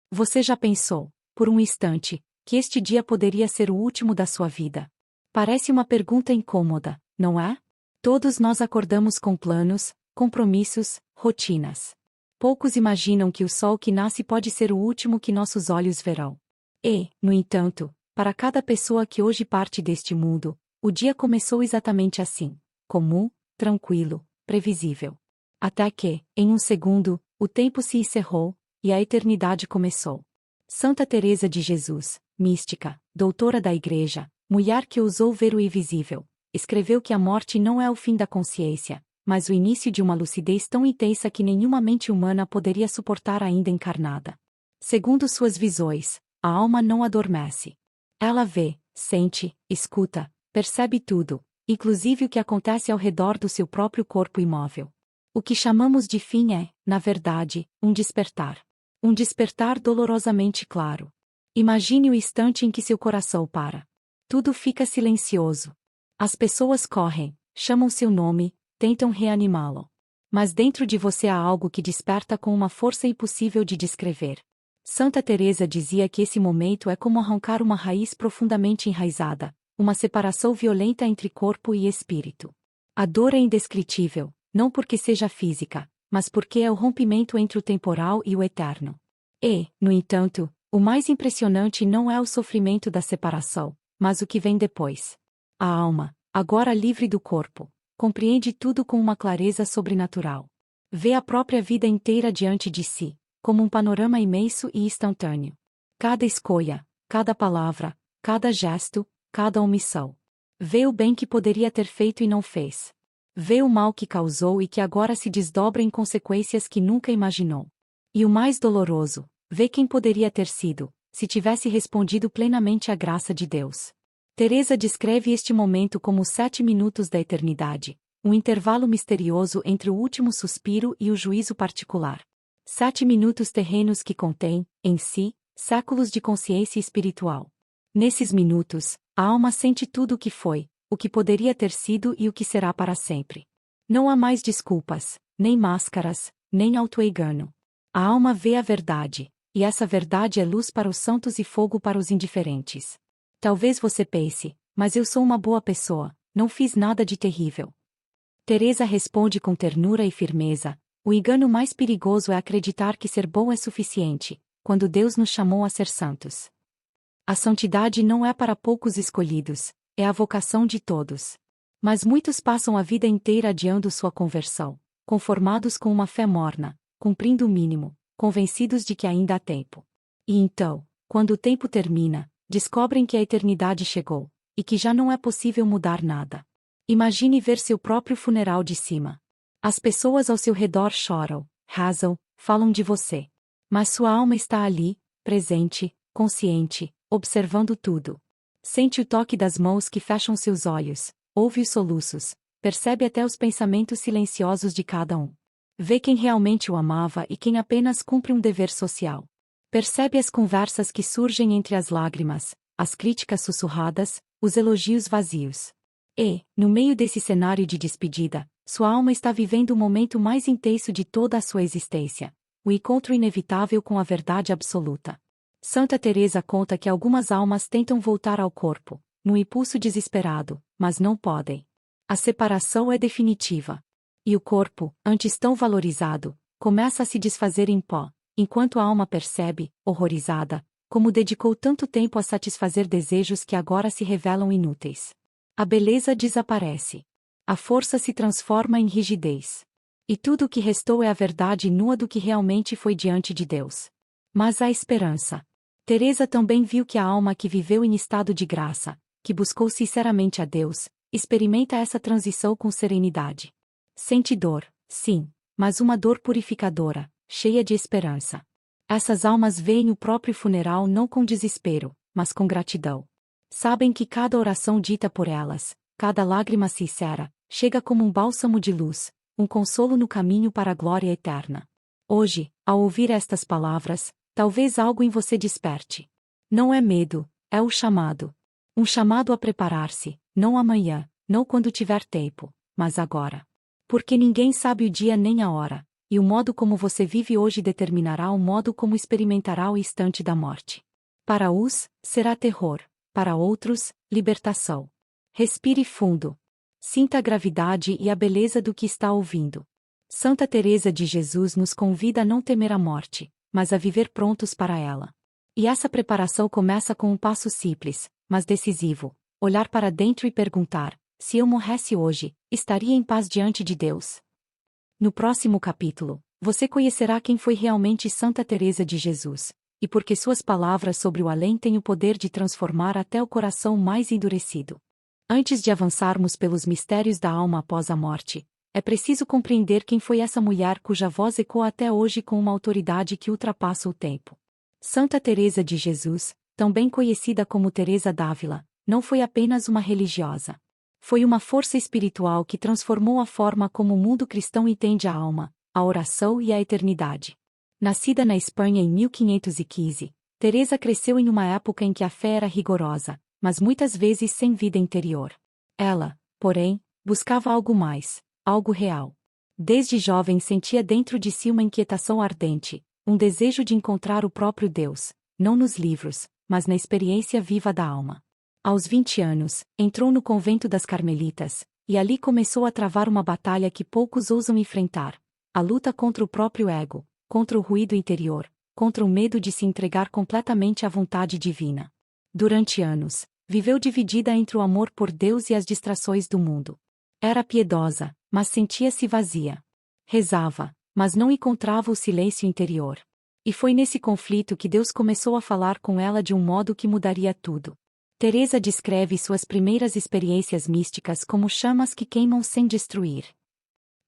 Você já pensou, por um instante, que este dia poderia ser o último da sua vida? Parece uma pergunta incômoda, não é? Todos nós acordamos com planos, compromissos, rotinas. Poucos imaginam que o sol que nasce pode ser o último que nossos olhos verão. E, no entanto, para cada pessoa que hoje parte deste mundo, o dia começou exatamente assim, comum, tranquilo, previsível. Até que, em um segundo, o tempo se encerrou, e a eternidade começou. Santa Teresa de Jesus, mística, doutora da Igreja, mulher que ousou ver o invisível, escreveu que a morte não é o fim da consciência, mas o início de uma lucidez tão intensa que nenhuma mente humana poderia suportar ainda encarnada. Segundo suas visões, a alma não adormece. Ela vê, sente, escuta, percebe tudo, inclusive o que acontece ao redor do seu próprio corpo imóvel. O que chamamos de fim é, na verdade, um despertar. Um despertar dolorosamente claro. Imagine o instante em que seu coração para. Tudo fica silencioso. As pessoas correm, chamam seu nome, tentam reanimá-lo. Mas dentro de você há algo que desperta com uma força impossível de descrever. Santa Teresa dizia que esse momento é como arrancar uma raiz profundamente enraizada, uma separação violenta entre corpo e espírito. A dor é indescritível, não porque seja física, mas porque é o rompimento entre o temporal e o eterno. E, no entanto, o mais impressionante não é o sofrimento da separação, mas o que vem depois. A alma, agora livre do corpo, compreende tudo com uma clareza sobrenatural. Vê a própria vida inteira diante de si, como um panorama imenso e instantâneo. Cada escolha, cada palavra, cada gesto, cada omissão. Vê o bem que poderia ter feito e não fez. Vê o mal que causou e que agora se desdobra em consequências que nunca imaginou. E o mais doloroso, vê quem poderia ter sido, se tivesse respondido plenamente à graça de Deus. Teresa descreve este momento como os 7 minutos da eternidade, um intervalo misterioso entre o último suspiro e o juízo particular. 7 minutos terrenos que contêm, em si, séculos de consciência espiritual. Nesses minutos, a alma sente tudo o que foi, o que poderia ter sido e o que será para sempre. Não há mais desculpas, nem máscaras, nem autoengano. A alma vê a verdade, e essa verdade é luz para os santos e fogo para os indiferentes. Talvez você pense, mas eu sou uma boa pessoa, não fiz nada de terrível. Teresa responde com ternura e firmeza: o engano mais perigoso é acreditar que ser bom é suficiente, quando Deus nos chamou a ser santos. A santidade não é para poucos escolhidos, é a vocação de todos. Mas muitos passam a vida inteira adiando sua conversão, conformados com uma fé morna, cumprindo o mínimo, convencidos de que ainda há tempo. E então, quando o tempo termina, descobrem que a eternidade chegou, e que já não é possível mudar nada. Imagine ver seu próprio funeral de cima. As pessoas ao seu redor choram, rezam, falam de você. Mas sua alma está ali, presente, consciente, observando tudo. Sente o toque das mãos que fecham seus olhos, ouve os soluços, percebe até os pensamentos silenciosos de cada um. Vê quem realmente o amava e quem apenas cumpre um dever social. Percebe as conversas que surgem entre as lágrimas, as críticas sussurradas, os elogios vazios. E, no meio desse cenário de despedida, sua alma está vivendo o momento mais intenso de toda a sua existência, o encontro inevitável com a verdade absoluta. Santa Teresa conta que algumas almas tentam voltar ao corpo, num impulso desesperado, mas não podem. A separação é definitiva. E o corpo, antes tão valorizado, começa a se desfazer em pó, enquanto a alma percebe, horrorizada, como dedicou tanto tempo a satisfazer desejos que agora se revelam inúteis. A beleza desaparece. A força se transforma em rigidez. E tudo o que restou é a verdade nua do que realmente foi diante de Deus. Mas há esperança. Teresa também viu que a alma que viveu em estado de graça, que buscou sinceramente a Deus, experimenta essa transição com serenidade. Sente dor, sim, mas uma dor purificadora, cheia de esperança. Essas almas veem o próprio funeral não com desespero, mas com gratidão. Sabem que cada oração dita por elas, cada lágrima sincera, chega como um bálsamo de luz, um consolo no caminho para a glória eterna. Hoje, ao ouvir estas palavras, talvez algo em você desperte. Não é medo, é o chamado. Um chamado a preparar-se, não amanhã, não quando tiver tempo, mas agora. Porque ninguém sabe o dia nem a hora, e o modo como você vive hoje determinará o modo como experimentará o instante da morte. Para uns, será terror, para outros, libertação. Respire fundo. Sinta a gravidade e a beleza do que está ouvindo. Santa Teresa de Jesus nos convida a não temer a morte, mas a viver prontos para ela. E essa preparação começa com um passo simples, mas decisivo: olhar para dentro e perguntar: se eu morresse hoje, estaria em paz diante de Deus? No próximo capítulo, você conhecerá quem foi realmente Santa Teresa de Jesus, e por que suas palavras sobre o além têm o poder de transformar até o coração mais endurecido. Antes de avançarmos pelos mistérios da alma após a morte, é preciso compreender quem foi essa mulher cuja voz ecoa até hoje com uma autoridade que ultrapassa o tempo. Santa Teresa de Jesus, também conhecida como Teresa d'Ávila, não foi apenas uma religiosa. Foi uma força espiritual que transformou a forma como o mundo cristão entende a alma, a oração e a eternidade. Nascida na Espanha em 1515, Teresa cresceu em uma época em que a fé era rigorosa, mas muitas vezes sem vida interior. Ela, porém, buscava algo mais, algo real. Desde jovem sentia dentro de si uma inquietação ardente, um desejo de encontrar o próprio Deus, não nos livros, mas na experiência viva da alma. Aos 20 anos, entrou no convento das Carmelitas, e ali começou a travar uma batalha que poucos ousam enfrentar: a luta contra o próprio ego, contra o ruído interior, contra o medo de se entregar completamente à vontade divina. Durante anos, viveu dividida entre o amor por Deus e as distrações do mundo. Era piedosa, mas sentia-se vazia. Rezava, mas não encontrava o silêncio interior. E foi nesse conflito que Deus começou a falar com ela de um modo que mudaria tudo. Teresa descreve suas primeiras experiências místicas como chamas que queimam sem destruir.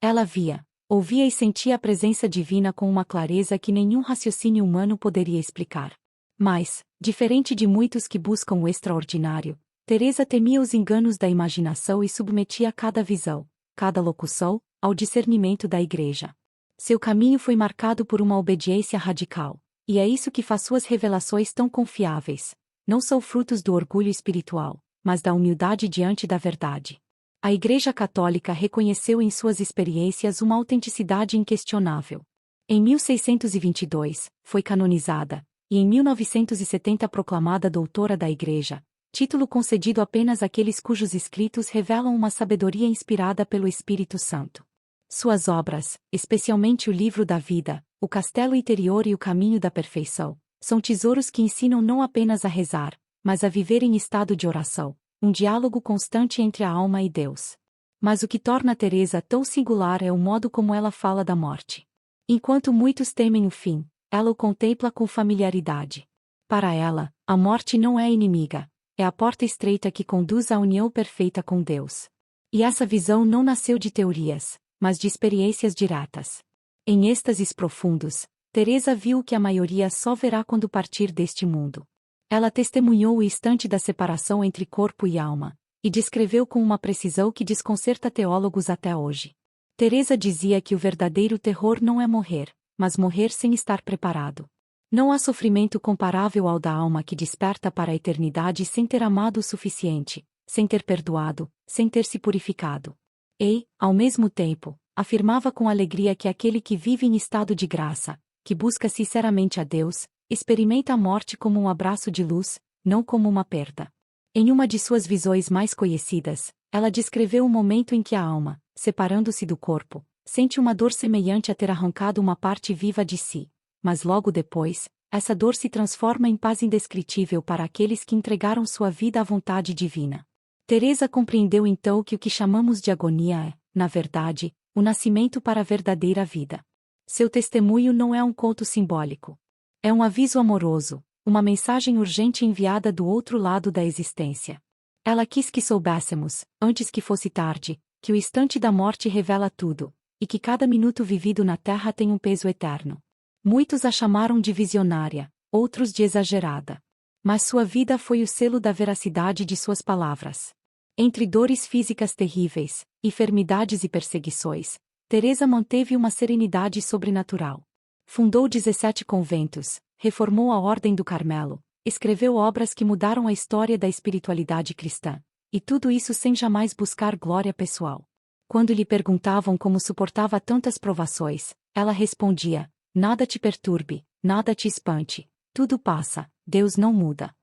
Ela via, ouvia e sentia a presença divina com uma clareza que nenhum raciocínio humano poderia explicar. Mas, diferente de muitos que buscam o extraordinário, Teresa temia os enganos da imaginação e submetia cada visão, cada locução, ao discernimento da Igreja. Seu caminho foi marcado por uma obediência radical, e é isso que faz suas revelações tão confiáveis. Não são frutos do orgulho espiritual, mas da humildade diante da verdade. A Igreja Católica reconheceu em suas experiências uma autenticidade inquestionável. Em 1622, foi canonizada, e em 1970 proclamada doutora da Igreja, título concedido apenas àqueles cujos escritos revelam uma sabedoria inspirada pelo Espírito Santo. Suas obras, especialmente o Livro da Vida, O Castelo Interior e O Caminho da Perfeição, são tesouros que ensinam não apenas a rezar, mas a viver em estado de oração, um diálogo constante entre a alma e Deus. Mas o que torna Teresa tão singular é o modo como ela fala da morte. Enquanto muitos temem o fim, ela o contempla com familiaridade. Para ela, a morte não é inimiga, é a porta estreita que conduz à união perfeita com Deus. E essa visão não nasceu de teorias, mas de experiências diretas. Em êxtases profundos, Teresa viu o que a maioria só verá quando partir deste mundo. Ela testemunhou o instante da separação entre corpo e alma, e descreveu com uma precisão que desconcerta teólogos até hoje. Teresa dizia que o verdadeiro terror não é morrer, mas morrer sem estar preparado. Não há sofrimento comparável ao da alma que desperta para a eternidade sem ter amado o suficiente, sem ter perdoado, sem ter se purificado. E, ao mesmo tempo, afirmava com alegria que aquele que vive em estado de graça, que busca sinceramente a Deus, experimenta a morte como um abraço de luz, não como uma perda. Em uma de suas visões mais conhecidas, ela descreveu o momento em que a alma, separando-se do corpo, sente uma dor semelhante a ter arrancado uma parte viva de si. Mas logo depois, essa dor se transforma em paz indescritível para aqueles que entregaram sua vida à vontade divina. Teresa compreendeu então que o que chamamos de agonia é, na verdade, o nascimento para a verdadeira vida. Seu testemunho não é um conto simbólico. É um aviso amoroso, uma mensagem urgente enviada do outro lado da existência. Ela quis que soubéssemos, antes que fosse tarde, que o instante da morte revela tudo, e que cada minuto vivido na Terra tem um peso eterno. Muitos a chamaram de visionária, outros de exagerada. Mas sua vida foi o selo da veracidade de suas palavras. Entre dores físicas terríveis, enfermidades e perseguições, Teresa manteve uma serenidade sobrenatural. Fundou 17 conventos, reformou a Ordem do Carmelo, escreveu obras que mudaram a história da espiritualidade cristã, e tudo isso sem jamais buscar glória pessoal. Quando lhe perguntavam como suportava tantas provações, Ela respondia: nada te perturbe, nada te espante, tudo passa, Deus não muda.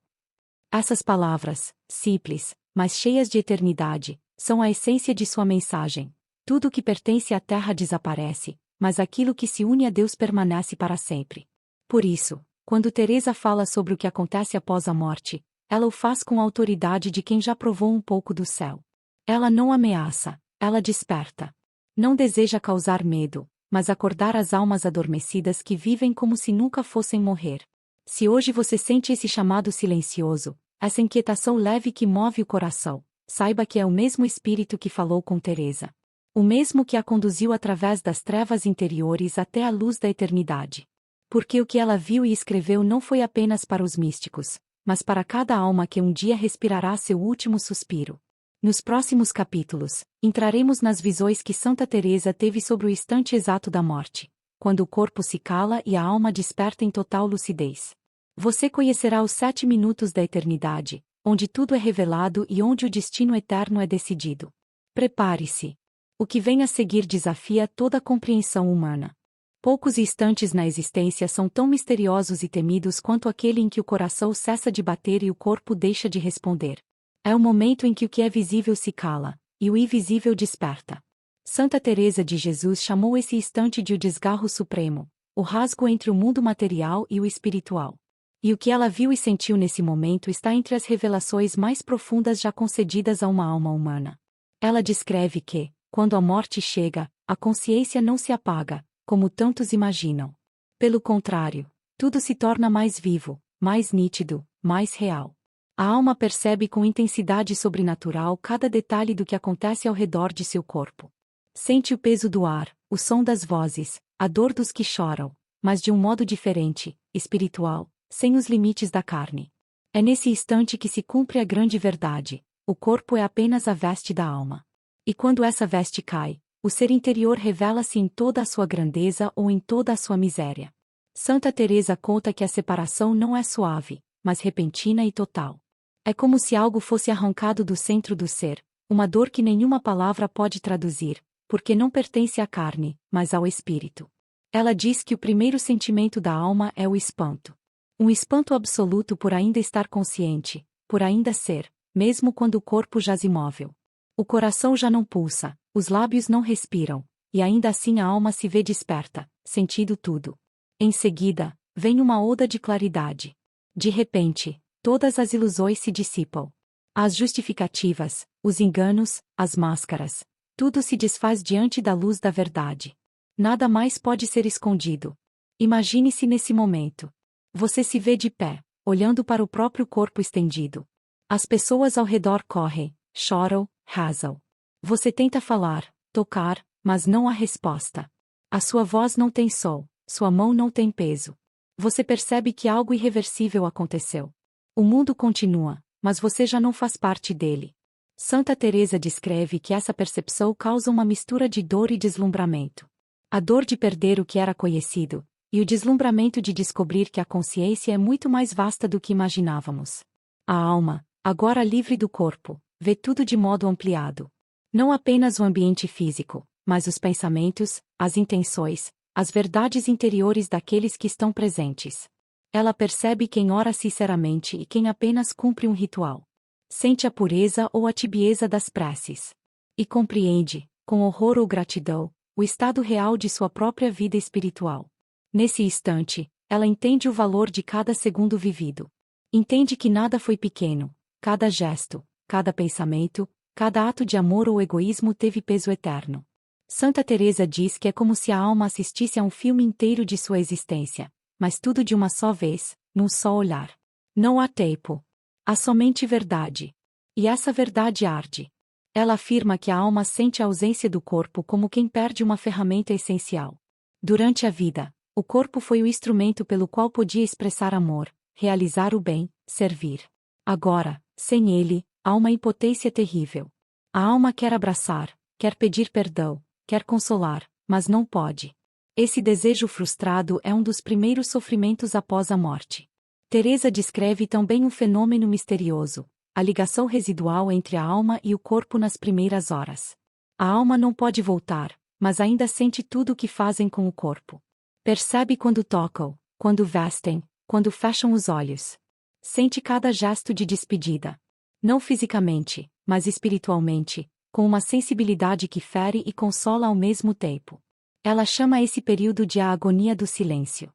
Essas palavras, simples, mas cheias de eternidade, são a essência de sua mensagem. Tudo que pertence à terra desaparece, mas aquilo que se une a Deus permanece para sempre. Por isso, quando Teresa fala sobre o que acontece após a morte, ela o faz com a autoridade de quem já provou um pouco do céu. Ela não ameaça, ela desperta. Não deseja causar medo, mas acordar as almas adormecidas que vivem como se nunca fossem morrer. Se hoje você sente esse chamado silencioso, essa inquietação leve que move o coração, saiba que é o mesmo Espírito que falou com Teresa. O mesmo que a conduziu através das trevas interiores até a luz da eternidade. Porque o que ela viu e escreveu não foi apenas para os místicos, mas para cada alma que um dia respirará seu último suspiro. Nos próximos capítulos, entraremos nas visões que Santa Teresa teve sobre o instante exato da morte, quando o corpo se cala e a alma desperta em total lucidez. Você conhecerá os 7 minutos da eternidade, onde tudo é revelado e onde o destino eterno é decidido. Prepare-se. O que vem a seguir desafia toda a compreensão humana. Poucos instantes na existência são tão misteriosos e temidos quanto aquele em que o coração cessa de bater e o corpo deixa de responder. É o momento em que o que é visível se cala, e o invisível desperta. Santa Teresa de Jesus chamou esse instante de o desgarro supremo, o rasgo entre o mundo material e o espiritual. E o que ela viu e sentiu nesse momento está entre as revelações mais profundas já concedidas a uma alma humana. Ela descreve que, quando a morte chega, a consciência não se apaga, como tantos imaginam. Pelo contrário, tudo se torna mais vivo, mais nítido, mais real. A alma percebe com intensidade sobrenatural cada detalhe do que acontece ao redor de seu corpo. Sente o peso do ar, o som das vozes, a dor dos que choram, mas de um modo diferente, espiritual, sem os limites da carne. É nesse instante que se cumpre a grande verdade: o corpo é apenas a veste da alma. E quando essa veste cai, o ser interior revela-se em toda a sua grandeza ou em toda a sua miséria. Santa Teresa conta que a separação não é suave, mas repentina e total. É como se algo fosse arrancado do centro do ser, uma dor que nenhuma palavra pode traduzir, porque não pertence à carne, mas ao espírito. Ela diz que o primeiro sentimento da alma é o espanto. Um espanto absoluto por ainda estar consciente, por ainda ser, mesmo quando o corpo jaz imóvel. O coração já não pulsa, os lábios não respiram, e ainda assim a alma se vê desperta, sentindo tudo. Em seguida, vem uma oda de claridade. De repente, todas as ilusões se dissipam. As justificativas, os enganos, as máscaras, tudo se desfaz diante da luz da verdade. Nada mais pode ser escondido. Imagine-se nesse momento. Você se vê de pé, olhando para o próprio corpo estendido. As pessoas ao redor correm, choram, rasam. Você tenta falar, tocar, mas não há resposta. A sua voz não tem som, sua mão não tem peso. Você percebe que algo irreversível aconteceu. O mundo continua, mas você já não faz parte dele. Santa Teresa descreve que essa percepção causa uma mistura de dor e deslumbramento. A dor de perder o que era conhecido, e o deslumbramento de descobrir que a consciência é muito mais vasta do que imaginávamos. A alma, agora livre do corpo, vê tudo de modo ampliado. Não apenas o ambiente físico, mas os pensamentos, as intenções, as verdades interiores daqueles que estão presentes. Ela percebe quem ora sinceramente e quem apenas cumpre um ritual. Sente a pureza ou a tibieza das preces. E compreende, com horror ou gratidão, o estado real de sua própria vida espiritual. Nesse instante, ela entende o valor de cada segundo vivido. Entende que nada foi pequeno, cada gesto, cada pensamento, cada ato de amor ou egoísmo teve peso eterno. Santa Teresa diz que é como se a alma assistisse a um filme inteiro de sua existência, mas tudo de uma só vez, num só olhar. Não há tempo. Há somente verdade. E essa verdade arde. Ela afirma que a alma sente a ausência do corpo como quem perde uma ferramenta essencial. Durante a vida, o corpo foi o instrumento pelo qual podia expressar amor, realizar o bem, servir. Agora, sem ele, há uma impotência terrível. A alma quer abraçar, quer pedir perdão, quer consolar, mas não pode. Esse desejo frustrado é um dos primeiros sofrimentos após a morte. Teresa descreve também um fenômeno misterioso, a ligação residual entre a alma e o corpo nas primeiras horas. A alma não pode voltar, mas ainda sente tudo o que fazem com o corpo. Percebe quando tocam, quando vestem, quando fecham os olhos. Sente cada gesto de despedida. Não fisicamente, mas espiritualmente, com uma sensibilidade que fere e consola ao mesmo tempo. Ela chama esse período de a agonia do silêncio.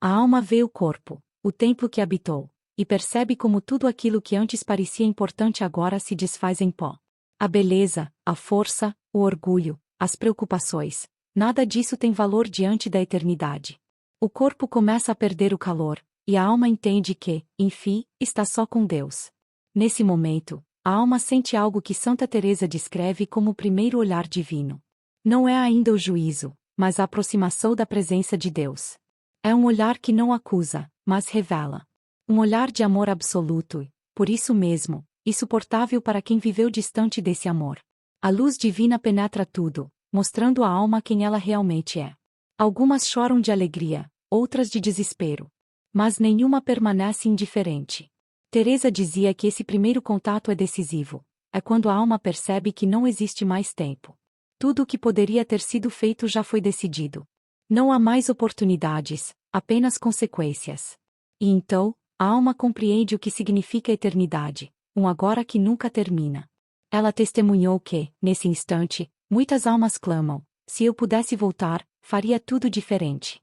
A alma vê o corpo, o templo que habitou, e percebe como tudo aquilo que antes parecia importante agora se desfaz em pó. A beleza, a força, o orgulho, as preocupações, nada disso tem valor diante da eternidade. O corpo começa a perder o calor, e a alma entende que, enfim, está só com Deus. Nesse momento, a alma sente algo que Santa Teresa descreve como o primeiro olhar divino. Não é ainda o juízo, mas a aproximação da presença de Deus. É um olhar que não acusa, mas revela. Um olhar de amor absoluto e, por isso mesmo, insuportável para quem viveu distante desse amor. A luz divina penetra tudo, mostrando à alma quem ela realmente é. Algumas choram de alegria, outras de desespero. Mas nenhuma permanece indiferente. Teresa dizia que esse primeiro contato é decisivo. É quando a alma percebe que não existe mais tempo. Tudo o que poderia ter sido feito já foi decidido. Não há mais oportunidades, apenas consequências. E então, a alma compreende o que significa eternidade, um agora que nunca termina. Ela testemunhou que, nesse instante, muitas almas clamam: se eu pudesse voltar, faria tudo diferente.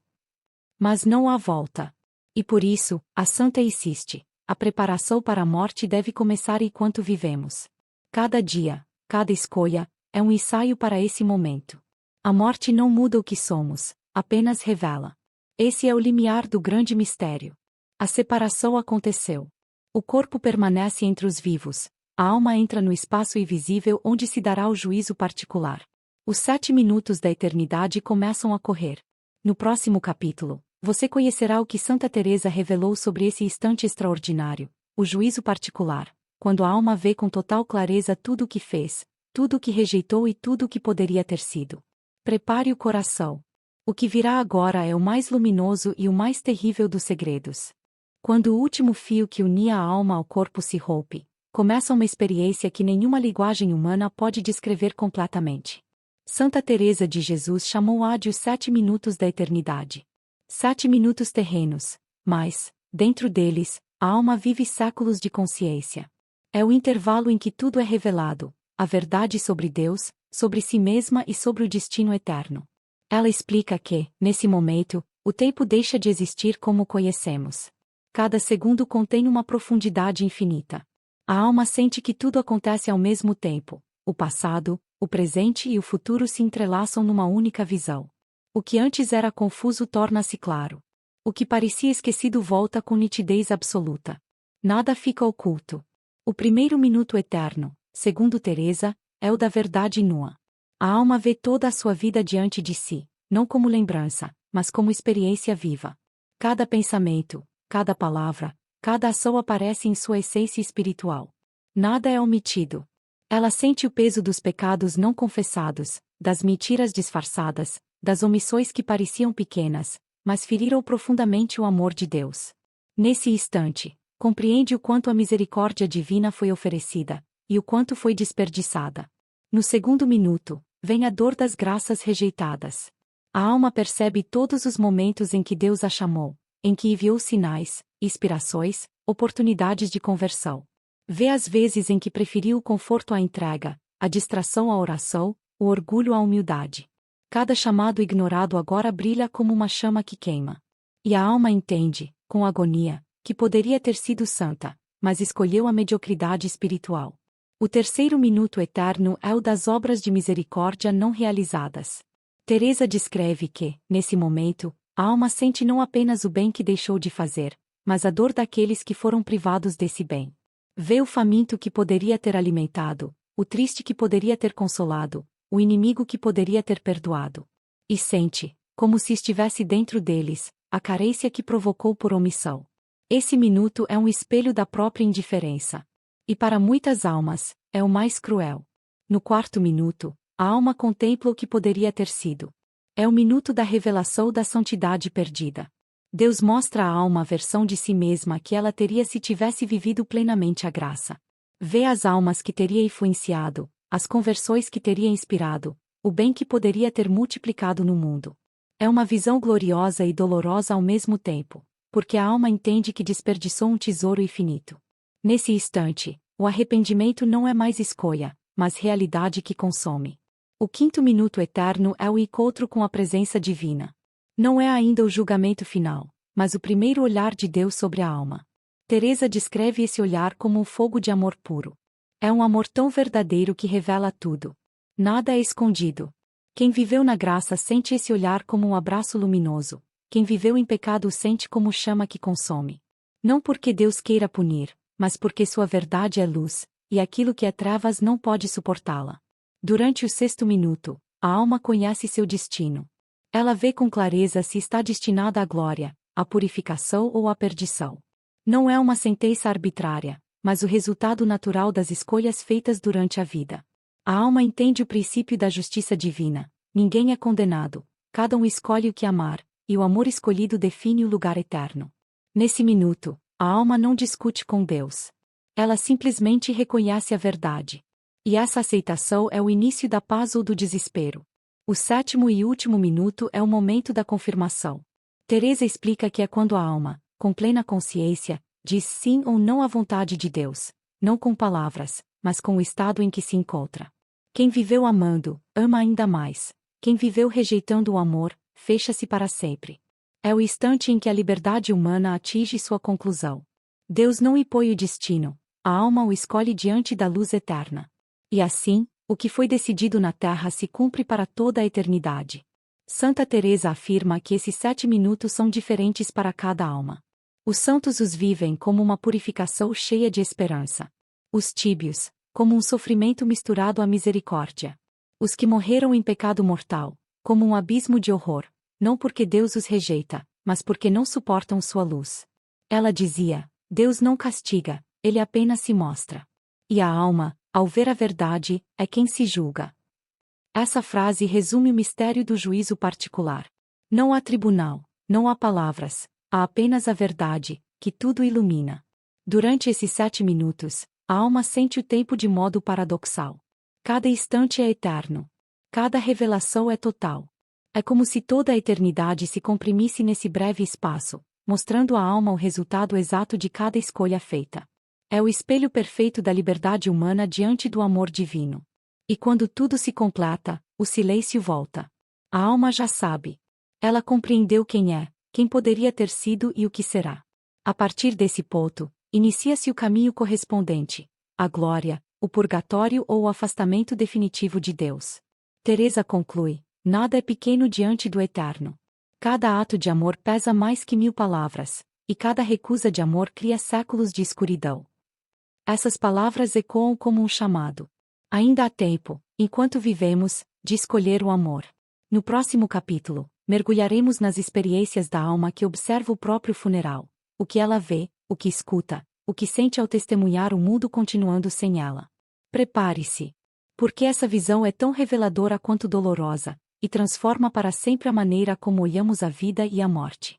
Mas não há volta. E por isso, a santa insiste: a preparação para a morte deve começar enquanto vivemos. Cada dia, cada escolha, é um ensaio para esse momento. A morte não muda o que somos, apenas revela. Esse é o limiar do grande mistério. A separação aconteceu. O corpo permanece entre os vivos, a alma entra no espaço invisível onde se dará o juízo particular. Os 7 minutos da eternidade começam a correr. No próximo capítulo, você conhecerá o que Santa Teresa revelou sobre esse instante extraordinário, o juízo particular, quando a alma vê com total clareza tudo o que fez, tudo o que rejeitou e tudo o que poderia ter sido. Prepare o coração. O que virá agora é o mais luminoso e o mais terrível dos segredos. Quando o último fio que unia a alma ao corpo se rompe, começa uma experiência que nenhuma linguagem humana pode descrever completamente. Santa Teresa de Jesus chamou-a de os 7 minutos da eternidade. 7 minutos terrenos, mas, dentro deles, a alma vive séculos de consciência. É o intervalo em que tudo é revelado, a verdade sobre Deus, sobre si mesma e sobre o destino eterno. Ela explica que, nesse momento, o tempo deixa de existir como o conhecemos. Cada segundo contém uma profundidade infinita. A alma sente que tudo acontece ao mesmo tempo. O passado, o presente e o futuro se entrelaçam numa única visão. O que antes era confuso torna-se claro. O que parecia esquecido volta com nitidez absoluta. Nada fica oculto. O primeiro minuto eterno, segundo Teresa, é o da verdade nua. A alma vê toda a sua vida diante de si, não como lembrança, mas como experiência viva. Cada pensamento, cada palavra, cada ação aparece em sua essência espiritual. Nada é omitido. Ela sente o peso dos pecados não confessados, das mentiras disfarçadas, das omissões que pareciam pequenas, mas feriram profundamente o amor de Deus. Nesse instante, compreende o quanto a misericórdia divina foi oferecida, e o quanto foi desperdiçada. No segundo minuto, vem a dor das graças rejeitadas. A alma percebe todos os momentos em que Deus a chamou, em que enviou sinais, inspirações, oportunidades de conversão. Vê as vezes em que preferiu o conforto à entrega, a distração à oração, o orgulho à humildade. Cada chamado ignorado agora brilha como uma chama que queima. E a alma entende, com agonia, que poderia ter sido santa, mas escolheu a mediocridade espiritual. O terceiro minuto eterno é o das obras de misericórdia não realizadas. Teresa descreve que, nesse momento, a alma sente não apenas o bem que deixou de fazer, mas a dor daqueles que foram privados desse bem. Vê o faminto que poderia ter alimentado, o triste que poderia ter consolado, o inimigo que poderia ter perdoado. E sente, como se estivesse dentro deles, a carência que provocou por omissão. Esse minuto é um espelho da própria indiferença. E para muitas almas, é o mais cruel. No quarto minuto, a alma contempla o que poderia ter sido. É o minuto da revelação da santidade perdida. Deus mostra à alma a versão de si mesma que ela teria se tivesse vivido plenamente a graça. Vê as almas que teria influenciado, as conversões que teria inspirado, o bem que poderia ter multiplicado no mundo. É uma visão gloriosa e dolorosa ao mesmo tempo, porque a alma entende que desperdiçou um tesouro infinito. Nesse instante, o arrependimento não é mais escolha, mas realidade que consome. O quinto minuto eterno é o encontro com a presença divina. Não é ainda o julgamento final, mas o primeiro olhar de Deus sobre a alma. Teresa descreve esse olhar como um fogo de amor puro. É um amor tão verdadeiro que revela tudo. Nada é escondido. Quem viveu na graça sente esse olhar como um abraço luminoso. Quem viveu em pecado o sente como chama que consome. Não porque Deus queira punir, mas porque sua verdade é luz, e aquilo que é trevas não pode suportá-la. Durante o sexto minuto, a alma conhece seu destino. Ela vê com clareza se está destinada à glória, à purificação ou à perdição. Não é uma sentença arbitrária, mas o resultado natural das escolhas feitas durante a vida. A alma entende o princípio da justiça divina. Ninguém é condenado, cada um escolhe o que amar, e o amor escolhido define o lugar eterno. Nesse minuto, a alma não discute com Deus. Ela simplesmente reconhece a verdade. E essa aceitação é o início da paz ou do desespero. O sétimo e último minuto é o momento da confirmação. Teresa explica que é quando a alma, com plena consciência, diz sim ou não à vontade de Deus, não com palavras, mas com o estado em que se encontra. Quem viveu amando, ama ainda mais. Quem viveu rejeitando o amor, fecha-se para sempre. É o instante em que a liberdade humana atinge sua conclusão. Deus não impõe o destino, a alma o escolhe diante da luz eterna. E assim, o que foi decidido na terra se cumpre para toda a eternidade. Santa Teresa afirma que esses 7 minutos são diferentes para cada alma. Os santos os vivem como uma purificação cheia de esperança. Os tíbios, como um sofrimento misturado à misericórdia. Os que morreram em pecado mortal, como um abismo de horror, não porque Deus os rejeita, mas porque não suportam sua luz. Ela dizia: Deus não castiga, ele apenas se mostra. E a alma, ao ver a verdade, é quem se julga. Essa frase resume o mistério do juízo particular. Não há tribunal, não há palavras, há apenas a verdade, que tudo ilumina. Durante esses 7 minutos, a alma sente o tempo de modo paradoxal. Cada instante é eterno. Cada revelação é total. É como se toda a eternidade se comprimisse nesse breve espaço, mostrando à alma o resultado exato de cada escolha feita. É o espelho perfeito da liberdade humana diante do amor divino. E quando tudo se completa, o silêncio volta. A alma já sabe. Ela compreendeu quem é, quem poderia ter sido e o que será. A partir desse ponto, inicia-se o caminho correspondente, a glória, o purgatório ou o afastamento definitivo de Deus. Teresa conclui: nada é pequeno diante do eterno. Cada ato de amor pesa mais que 1000 palavras, e cada recusa de amor cria séculos de escuridão. Essas palavras ecoam como um chamado. Ainda há tempo, enquanto vivemos, de escolher o amor. No próximo capítulo, mergulharemos nas experiências da alma que observa o próprio funeral, o que ela vê, o que escuta, o que sente ao testemunhar o mundo continuando sem ela. Prepare-se. Porque essa visão é tão reveladora quanto dolorosa, e transforma para sempre a maneira como olhamos a vida e a morte.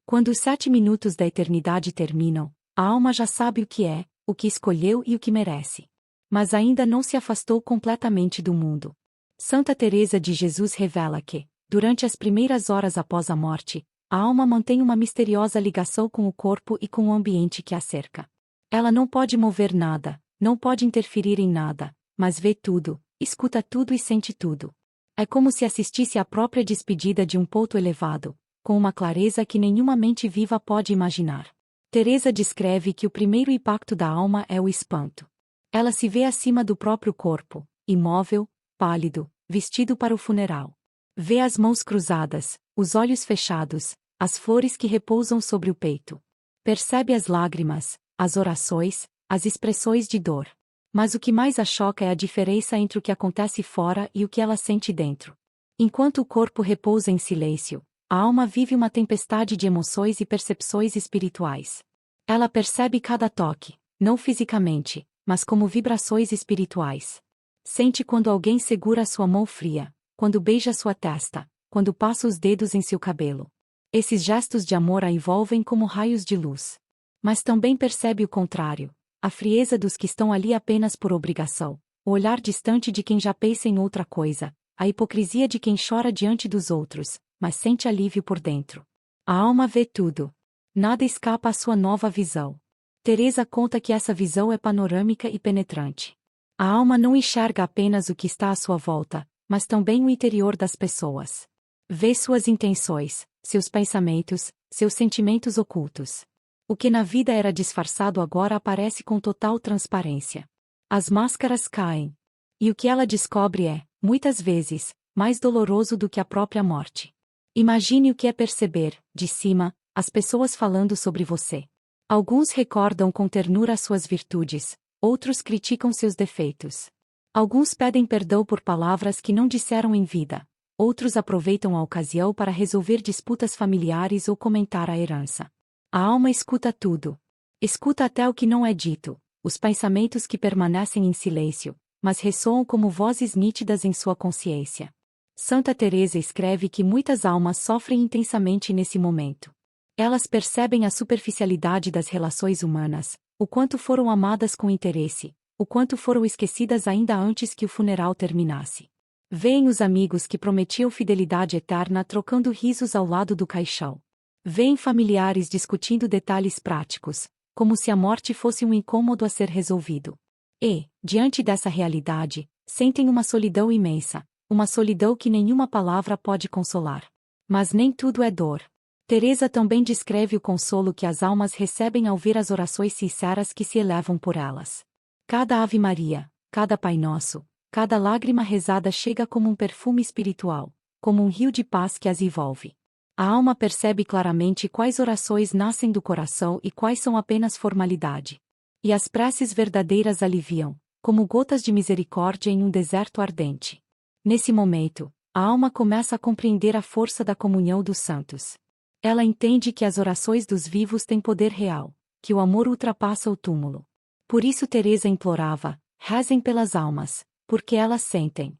Quando os 7 minutos da eternidade terminam, a alma já sabe o que é, o que escolheu e o que merece. Mas ainda não se afastou completamente do mundo. Santa Teresa de Jesus revela que, durante as primeiras horas após a morte, a alma mantém uma misteriosa ligação com o corpo e com o ambiente que a cerca. Ela não pode mover nada, não pode interferir em nada, mas vê tudo, escuta tudo e sente tudo. É como se assistisse à própria despedida de um ponto elevado, com uma clareza que nenhuma mente viva pode imaginar. Teresa descreve que o primeiro impacto da alma é o espanto. Ela se vê acima do próprio corpo, imóvel, pálido, vestido para o funeral. Vê as mãos cruzadas, os olhos fechados, as flores que repousam sobre o peito. Percebe as lágrimas, as orações, as expressões de dor. Mas o que mais a choca é a diferença entre o que acontece fora e o que ela sente dentro. Enquanto o corpo repousa em silêncio, a alma vive uma tempestade de emoções e percepções espirituais. Ela percebe cada toque, não fisicamente, mas como vibrações espirituais. Sente quando alguém segura sua mão fria, quando beija sua testa, quando passa os dedos em seu cabelo. Esses gestos de amor a envolvem como raios de luz. Mas também percebe o contrário, a frieza dos que estão ali apenas por obrigação, o olhar distante de quem já pensa em outra coisa, a hipocrisia de quem chora diante dos outros, mas sente alívio por dentro. A alma vê tudo. Nada escapa à sua nova visão. Teresa conta que essa visão é panorâmica e penetrante. A alma não enxerga apenas o que está à sua volta, mas também o interior das pessoas. Vê suas intenções, seus pensamentos, seus sentimentos ocultos. O que na vida era disfarçado agora aparece com total transparência. As máscaras caem. E o que ela descobre é, muitas vezes, mais doloroso do que a própria morte. Imagine o que é perceber, de cima, as pessoas falando sobre você. Alguns recordam com ternura suas virtudes, outros criticam seus defeitos. Alguns pedem perdão por palavras que não disseram em vida, outros aproveitam a ocasião para resolver disputas familiares ou comentar a herança. A alma escuta tudo. Escuta até o que não é dito, os pensamentos que permanecem em silêncio, mas ressoam como vozes nítidas em sua consciência. Santa Teresa escreve que muitas almas sofrem intensamente nesse momento. Elas percebem a superficialidade das relações humanas, o quanto foram amadas com interesse, o quanto foram esquecidas ainda antes que o funeral terminasse. Veem os amigos que prometiam fidelidade eterna trocando risos ao lado do caixão. Veem familiares discutindo detalhes práticos, como se a morte fosse um incômodo a ser resolvido. E, diante dessa realidade, sentem uma solidão imensa, uma solidão que nenhuma palavra pode consolar. Mas nem tudo é dor. Teresa também descreve o consolo que as almas recebem ao ver as orações sinceras que se elevam por elas. Cada Ave Maria, cada Pai Nosso, cada lágrima rezada chega como um perfume espiritual, como um rio de paz que as envolve. A alma percebe claramente quais orações nascem do coração e quais são apenas formalidade. E as preces verdadeiras aliviam, como gotas de misericórdia em um deserto ardente. Nesse momento, a alma começa a compreender a força da comunhão dos santos. Ela entende que as orações dos vivos têm poder real, que o amor ultrapassa o túmulo. Por isso Teresa implorava, rezem pelas almas, porque elas sentem.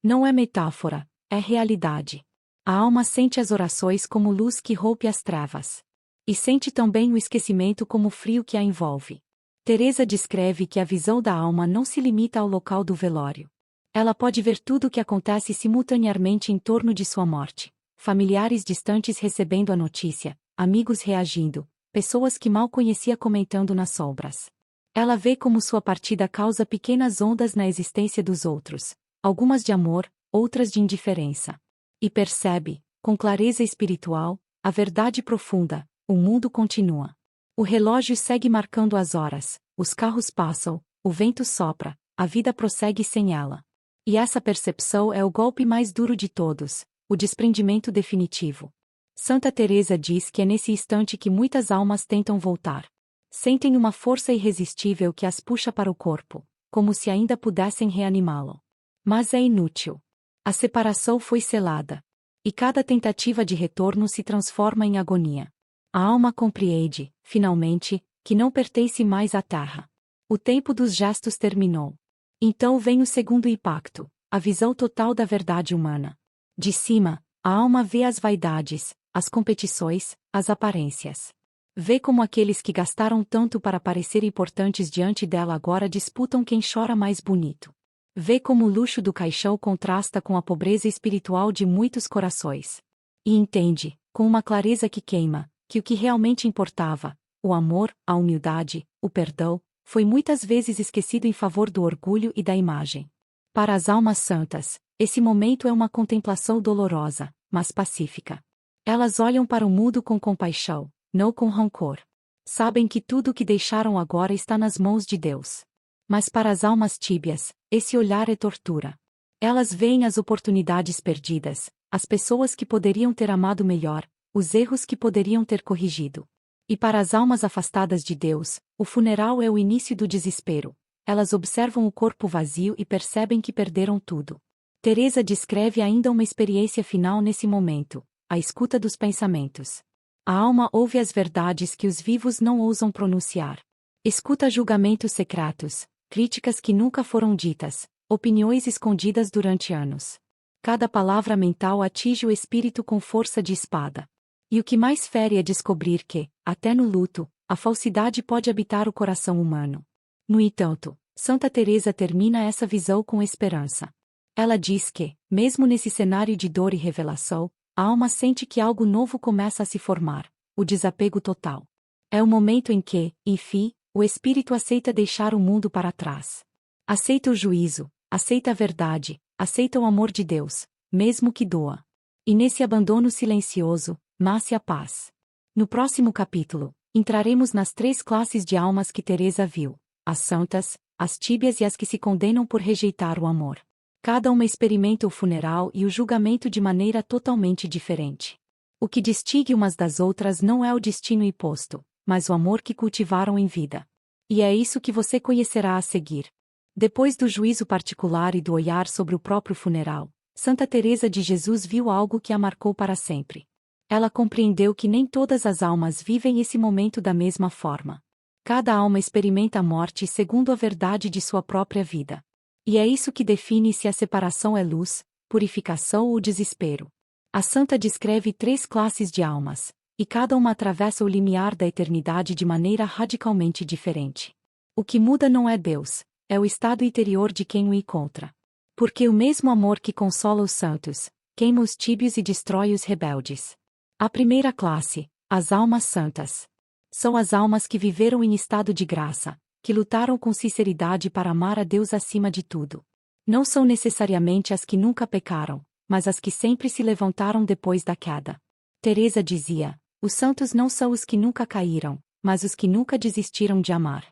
Não é metáfora, é realidade. A alma sente as orações como luz que rompe as trevas. E sente também o esquecimento como frio que a envolve. Teresa descreve que a visão da alma não se limita ao local do velório. Ela pode ver tudo o que acontece simultaneamente em torno de sua morte. Familiares distantes recebendo a notícia, amigos reagindo, pessoas que mal conhecia comentando nas sombras. Ela vê como sua partida causa pequenas ondas na existência dos outros, algumas de amor, outras de indiferença. E percebe, com clareza espiritual, a verdade profunda: o mundo continua. O relógio segue marcando as horas, os carros passam, o vento sopra, a vida prossegue sem ela. E essa percepção é o golpe mais duro de todos, o desprendimento definitivo. Santa Teresa diz que é nesse instante que muitas almas tentam voltar. Sentem uma força irresistível que as puxa para o corpo, como se ainda pudessem reanimá-lo. Mas é inútil. A separação foi selada. E cada tentativa de retorno se transforma em agonia. A alma compreende, finalmente, que não pertence mais à terra. O tempo dos gestos terminou. Então vem o segundo impacto, a visão total da verdade humana. De cima, a alma vê as vaidades, as competições, as aparências. Vê como aqueles que gastaram tanto para parecer importantes diante dela agora disputam quem chora mais bonito. Vê como o luxo do caixão contrasta com a pobreza espiritual de muitos corações. E entende, com uma clareza que queima, que o que realmente importava, o amor, a humildade, o perdão, foi muitas vezes esquecido em favor do orgulho e da imagem. Para as almas santas, esse momento é uma contemplação dolorosa, mas pacífica. Elas olham para o mundo com compaixão, não com rancor. Sabem que tudo o que deixaram agora está nas mãos de Deus. Mas para as almas tíbias, esse olhar é tortura. Elas veem as oportunidades perdidas, as pessoas que poderiam ter amado melhor, os erros que poderiam ter corrigido. E para as almas afastadas de Deus, o funeral é o início do desespero. Elas observam o corpo vazio e percebem que perderam tudo. Teresa descreve ainda uma experiência final nesse momento, a escuta dos pensamentos. A alma ouve as verdades que os vivos não ousam pronunciar. Escuta julgamentos secretos, críticas que nunca foram ditas, opiniões escondidas durante anos. Cada palavra mental atinge o espírito com força de espada. E o que mais fere é descobrir que, até no luto, a falsidade pode habitar o coração humano. No entanto, Santa Teresa termina essa visão com esperança. Ela diz que, mesmo nesse cenário de dor e revelação, a alma sente que algo novo começa a se formar, o desapego total. É o momento em que, enfim, o espírito aceita deixar o mundo para trás. Aceita o juízo, aceita a verdade, aceita o amor de Deus, mesmo que doa. E nesse abandono silencioso, nasce a paz. No próximo capítulo, entraremos nas 3 classes de almas que Teresa viu: as santas, as tíbias e as que se condenam por rejeitar o amor. Cada uma experimenta o funeral e o julgamento de maneira totalmente diferente. O que distingue umas das outras não é o destino imposto, mas o amor que cultivaram em vida. E é isso que você conhecerá a seguir. Depois do juízo particular e do olhar sobre o próprio funeral, Santa Teresa de Jesus viu algo que a marcou para sempre. Ela compreendeu que nem todas as almas vivem esse momento da mesma forma. Cada alma experimenta a morte segundo a verdade de sua própria vida. E é isso que define se a separação é luz, purificação ou desespero. A santa descreve 3 classes de almas, e cada uma atravessa o limiar da eternidade de maneira radicalmente diferente. O que muda não é Deus, é o estado interior de quem o encontra. Porque o mesmo amor que consola os santos, queima os tíbios e destrói os rebeldes. A primeira classe, as almas santas. São as almas que viveram em estado de graça, que lutaram com sinceridade para amar a Deus acima de tudo. Não são necessariamente as que nunca pecaram, mas as que sempre se levantaram depois da queda. Teresa dizia: os santos não são os que nunca caíram, mas os que nunca desistiram de amar.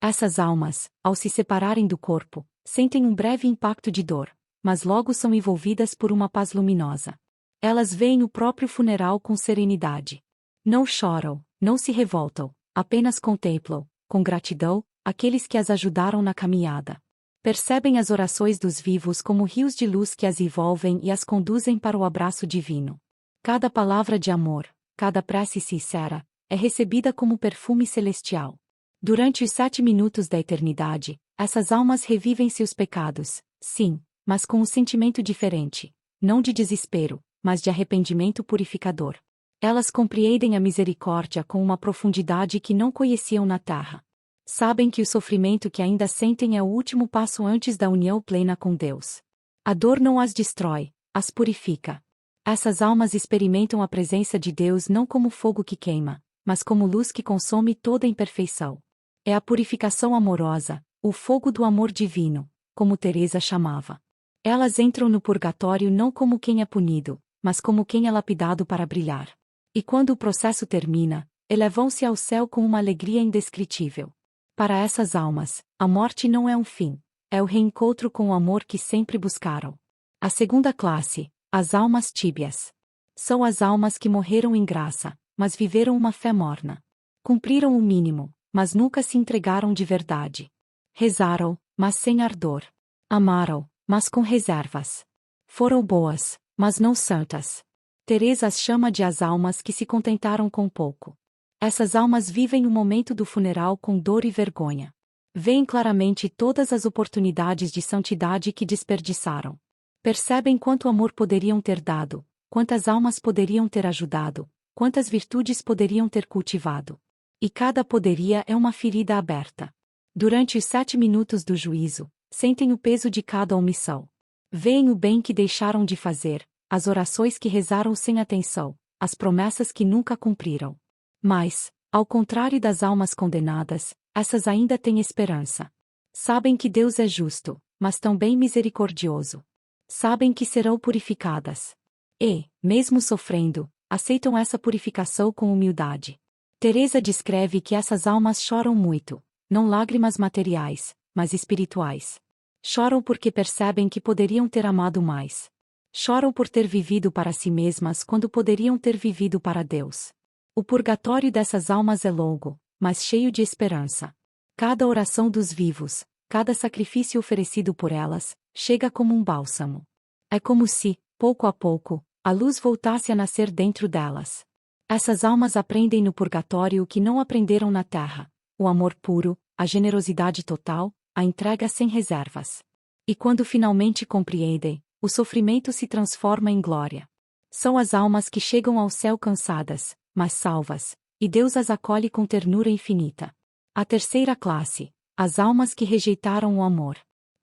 Essas almas, ao se separarem do corpo, sentem um breve impacto de dor, mas logo são envolvidas por uma paz luminosa. Elas veem o próprio funeral com serenidade. Não choram, não se revoltam, apenas contemplam, com gratidão, aqueles que as ajudaram na caminhada. Percebem as orações dos vivos como rios de luz que as envolvem e as conduzem para o abraço divino. Cada palavra de amor, cada prece sincera, é recebida como perfume celestial. Durante os 7 minutos da eternidade, essas almas revivem seus pecados, sim, mas com um sentimento diferente, não de desespero, mas de arrependimento purificador. Elas compreendem a misericórdia com uma profundidade que não conheciam na terra. Sabem que o sofrimento que ainda sentem é o último passo antes da união plena com Deus. A dor não as destrói, as purifica. Essas almas experimentam a presença de Deus não como fogo que queima, mas como luz que consome toda imperfeição. É a purificação amorosa, o fogo do amor divino, como Teresa chamava. Elas entram no purgatório não como quem é punido, mas como quem é lapidado para brilhar. E quando o processo termina, elevam-se ao céu com uma alegria indescritível. Para essas almas, a morte não é um fim, é o reencontro com o amor que sempre buscaram. A segunda classe, as almas tíbias. São as almas que morreram em graça, mas viveram uma fé morna. Cumpriram o mínimo, mas nunca se entregaram de verdade. Rezaram, mas sem ardor. Amaram, mas com reservas. Foram boas, mas não santas. Teresa as chama de as almas que se contentaram com pouco. Essas almas vivem o momento do funeral com dor e vergonha. Veem claramente todas as oportunidades de santidade que desperdiçaram. Percebem quanto amor poderiam ter dado, quantas almas poderiam ter ajudado, quantas virtudes poderiam ter cultivado. E cada poderia é uma ferida aberta. Durante os 7 minutos do juízo, sentem o peso de cada omissão. Veem o bem que deixaram de fazer, as orações que rezaram sem atenção, as promessas que nunca cumpriram. Mas, ao contrário das almas condenadas, essas ainda têm esperança. Sabem que Deus é justo, mas também misericordioso. Sabem que serão purificadas. E, mesmo sofrendo, aceitam essa purificação com humildade. Teresa descreve que essas almas choram muito, não lágrimas materiais, mas espirituais. Choram porque percebem que poderiam ter amado mais. Choram por ter vivido para si mesmas quando poderiam ter vivido para Deus. O purgatório dessas almas é longo, mas cheio de esperança. Cada oração dos vivos, cada sacrifício oferecido por elas, chega como um bálsamo. É como se, pouco a pouco, a luz voltasse a nascer dentro delas. Essas almas aprendem no purgatório o que não aprenderam na terra: o amor puro, a generosidade total, a entrega sem reservas. E quando finalmente compreendem, o sofrimento se transforma em glória. São as almas que chegam ao céu cansadas, mas salvas, e Deus as acolhe com ternura infinita. A terceira classe, as almas que rejeitaram o amor.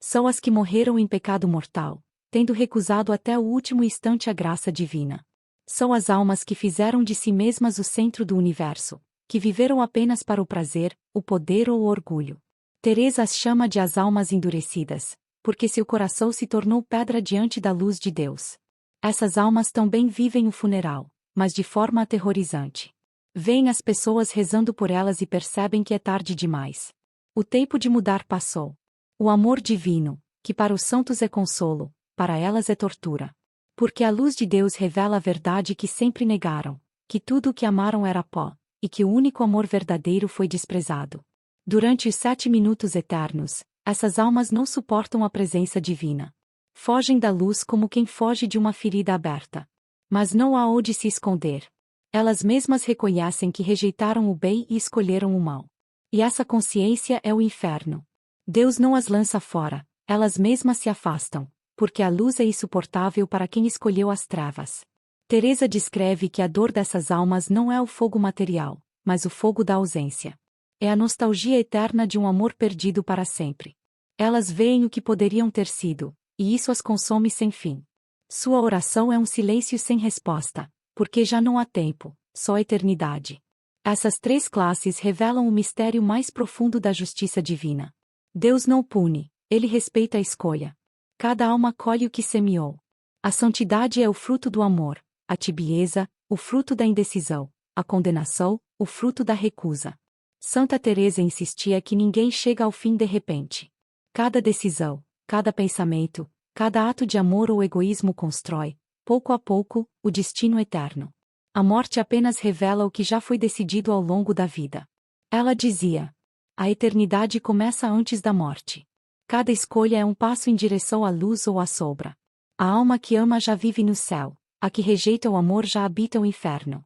São as que morreram em pecado mortal, tendo recusado até o último instante a graça divina. São as almas que fizeram de si mesmas o centro do universo, que viveram apenas para o prazer, o poder ou o orgulho. Teresa as chama de as almas endurecidas, porque seu coração se tornou pedra diante da luz de Deus. Essas almas também vivem o funeral, mas de forma aterrorizante. Veem as pessoas rezando por elas e percebem que é tarde demais. O tempo de mudar passou. O amor divino, que para os santos é consolo, para elas é tortura. Porque a luz de Deus revela a verdade que sempre negaram, que tudo o que amaram era pó, e que o único amor verdadeiro foi desprezado. Durante os 7 minutos eternos, essas almas não suportam a presença divina. Fogem da luz como quem foge de uma ferida aberta. Mas não há onde se esconder. Elas mesmas reconhecem que rejeitaram o bem e escolheram o mal. E essa consciência é o inferno. Deus não as lança fora, elas mesmas se afastam, porque a luz é insuportável para quem escolheu as trevas. Teresa descreve que a dor dessas almas não é o fogo material, mas o fogo da ausência. É a nostalgia eterna de um amor perdido para sempre. Elas veem o que poderiam ter sido, e isso as consome sem fim. Sua oração é um silêncio sem resposta, porque já não há tempo, só eternidade. Essas 3 classes revelam o mistério mais profundo da justiça divina. Deus não pune, ele respeita a escolha. Cada alma colhe o que semeou. A santidade é o fruto do amor, a tibieza, o fruto da indecisão, a condenação, o fruto da recusa. Santa Teresa insistia que ninguém chega ao fim de repente. Cada decisão, cada pensamento, cada ato de amor ou egoísmo constrói, pouco a pouco, o destino eterno. A morte apenas revela o que já foi decidido ao longo da vida. Ela dizia: a eternidade começa antes da morte. Cada escolha é um passo em direção à luz ou à sombra. A alma que ama já vive no céu, a que rejeita o amor já habita o inferno.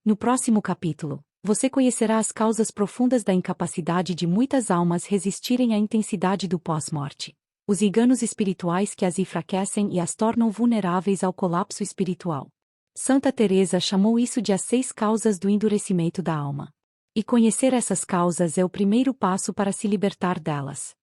No próximo capítulo, você conhecerá as causas profundas da incapacidade de muitas almas resistirem à intensidade do pós-morte. Os enganos espirituais que as enfraquecem e as tornam vulneráveis ao colapso espiritual. Santa Teresa chamou isso de as 6 causas do endurecimento da alma. E conhecer essas causas é o primeiro passo para se libertar delas.